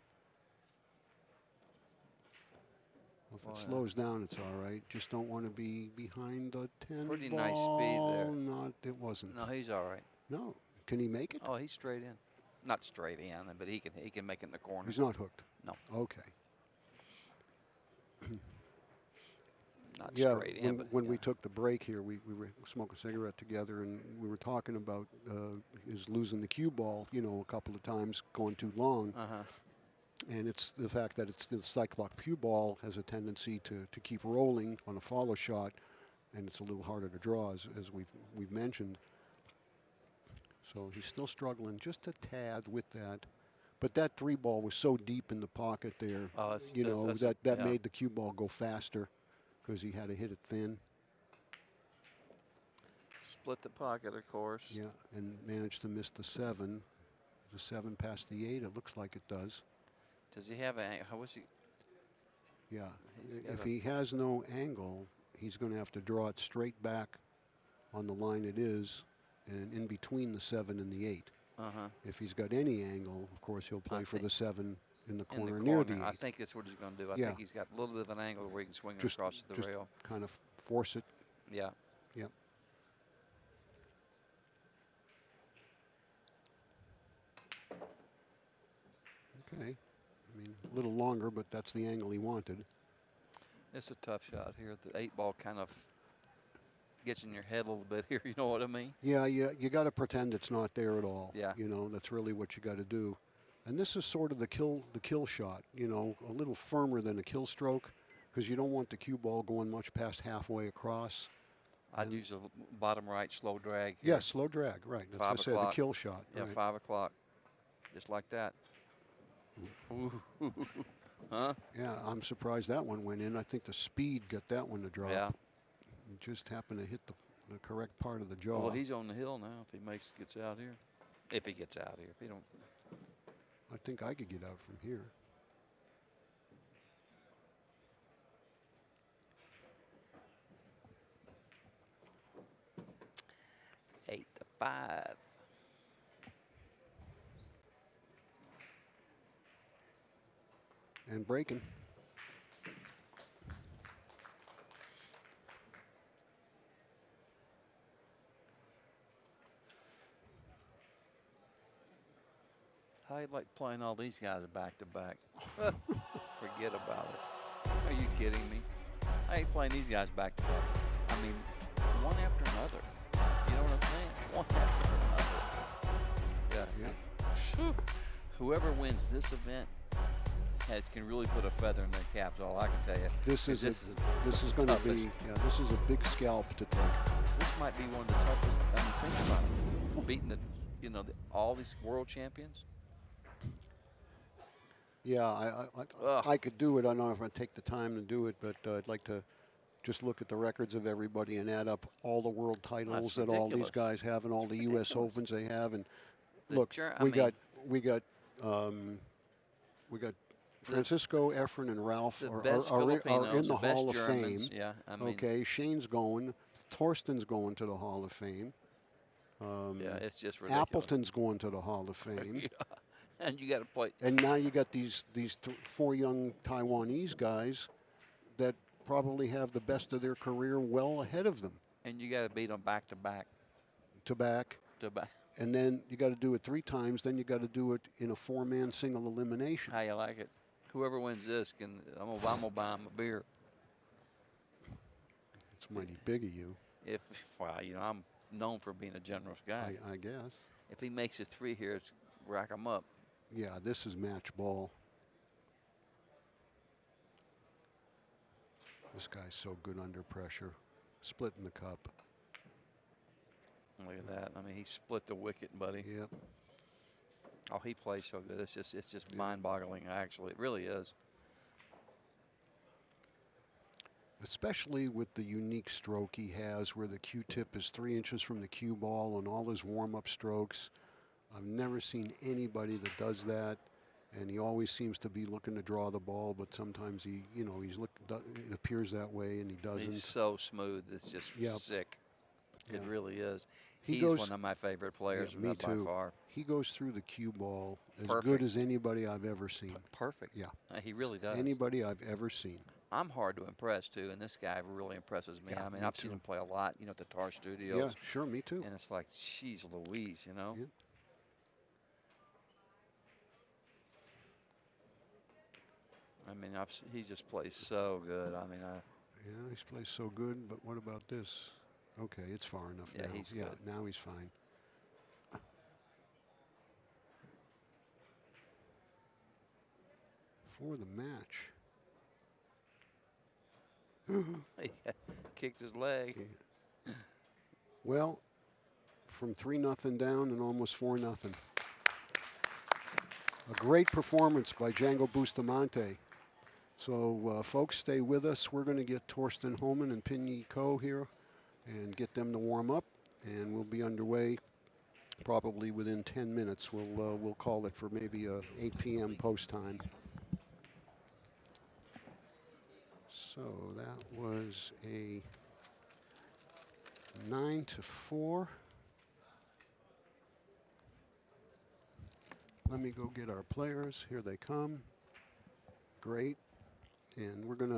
If Boy, it slows down, it's all right. Just don't want to be behind the 10 Pretty ball. nice speed there. Not, it wasn't. No, he's all right. No. Can he make it? Oh, he's straight in. Not straight in, but he can make it in the corner. He's not hooked. No. Okay. Not Yeah, straight in. But when yeah. we took the break here, we were smoking a cigarette together, and we were talking about his losing the cue ball, a couple of times, going too long. Uh-huh. And it's the fact that it's the cyclock cue ball has a tendency to keep rolling on a follow shot, and it's a little harder to draw, as we've mentioned. So he's still struggling just a tad with that. But that 3 ball was so deep in the pocket there, Oh, that's that yeah. made the cue ball go faster because he had to hit it thin. Split the pocket, of course. Yeah, and managed to miss the 7. The 7 past the 8, it looks like it does. Does he have a? How was he? Yeah, He's got if a- he has no angle, he's going to have to draw it straight back on the line it is, and in between the 7 and the 8. Uh-huh. If he's got any angle, of course, he'll play for think- the 7 in the In corner the near corner. the 8. I think that's what he's going to do. I Yeah. think he's got a little bit of an angle where he can swing it Just- across the just rail. kind of force it. Yeah. Yep. Okay. I mean, a little longer, but that's the angle he wanted. It's a tough shot here. The 8 ball kind of gets in your head a little bit here. You know what I mean? Yeah, you got to pretend it's not there at all. Yeah. That's really what you got to do. And this is sort of the kill shot, a little firmer than a kill stroke, because you don't want the cue ball going much past halfway across. I'd use a bottom right slow drag here. Yeah, slow drag, right. That's what I 5 said, the o'clock. kill shot. Yeah, right. 5 o'clock. Just like that. Ooh. Huh? Yeah, I'm surprised that one went in. I think the speed got that one to drop. Yeah. It just happened to hit the correct part of the jaw. Well, he's on the hill now if he gets out here. If he gets out here. If he don't. I think I could get out from here. Eight to 5. And breaking. How you like playing all these guys back to back? Forget about it. Are you kidding me? I ain't playing these guys back to back. I mean, one after another. You know what I'm saying? One after another. Yeah. Phew. Whoever wins this event can really put a feather in their cap. That's all I can tell you. This is going to toughest. be this is a big scalp to take. This might be one of the toughest. I mean, think about it. Beating all these world champions. Yeah, I could do it. I don't know if I'd take the time to do it, but I'd like to just look at the records of everybody and add up all the world titles that all these ridiculous. guys have and all the U.S. ridiculous. Opens they have. And The look, I we mean, got Francisco, Efren, and Ralph the are best in Filipinos, the best Hall of Germans. Fame. Yeah, I mean, Okay, Shane's going. Thorsten's going to the Hall of Fame. yeah, it's just ridiculous. Appleton's going to the Hall of Fame. Yeah. And you got to play. And now you got these 4 young Taiwanese guys that probably have the best of their career well ahead of them. And you got to beat them back to back To back. to back. And then you got to do it 3 times. Then you got to do it in a 4-man single elimination. How you like it? Whoever wins this I'm gonna buy him a beer. It's mighty big of you, I'm known for being a generous guy. I guess. If he makes it 3 here, it's rack him up. Yeah, this is match ball. This guy's so good under pressure. Splitting the cup. Look at that. I mean, he split the wicket, buddy. Yep. Oh, he plays so good. It's just mind-boggling. Actually, it really is. Especially with the unique stroke he has where the Q-tip is 3 inches from the cue ball on all his warm-up strokes. I've never seen anybody that does that. and he always seems to be looking to draw the ball, but sometimes he, you know, it appears that way and he doesn't. He's so smooth. It's just sick. It Yeah. really is. He He's goes- one of my favorite players me by too. far. He goes through the cue ball as Perfect. good as anybody I've ever seen. Perfect. Yeah. He really does. Anybody I've ever seen. I'm hard to impress too, and this guy really impresses me. Yeah, I mean, me I've seen too. him play a lot, you know, at the Tar Yeah, Studios. sure, me too. And it's like, geez Louise, you know. Yeah. I mean, he just plays so good. I mean, Yeah, he's played so good, but what about this? Okay, it's far enough Yeah, now. he's yeah, good. now he's fine. For the match. he kicked his leg. Okay. Well, from 3-0 down and almost 4-0. A great performance by Django Bustamante. So, folks, stay with us. We're going to get Torsten Homan and Pinyi Ko here and get them to warm up, and we'll be underway probably within 10 minutes. We'll call it for maybe a 8 p.m. post time. So that was a 9-4. Let me go get our players. Here they come. Great. And we're going to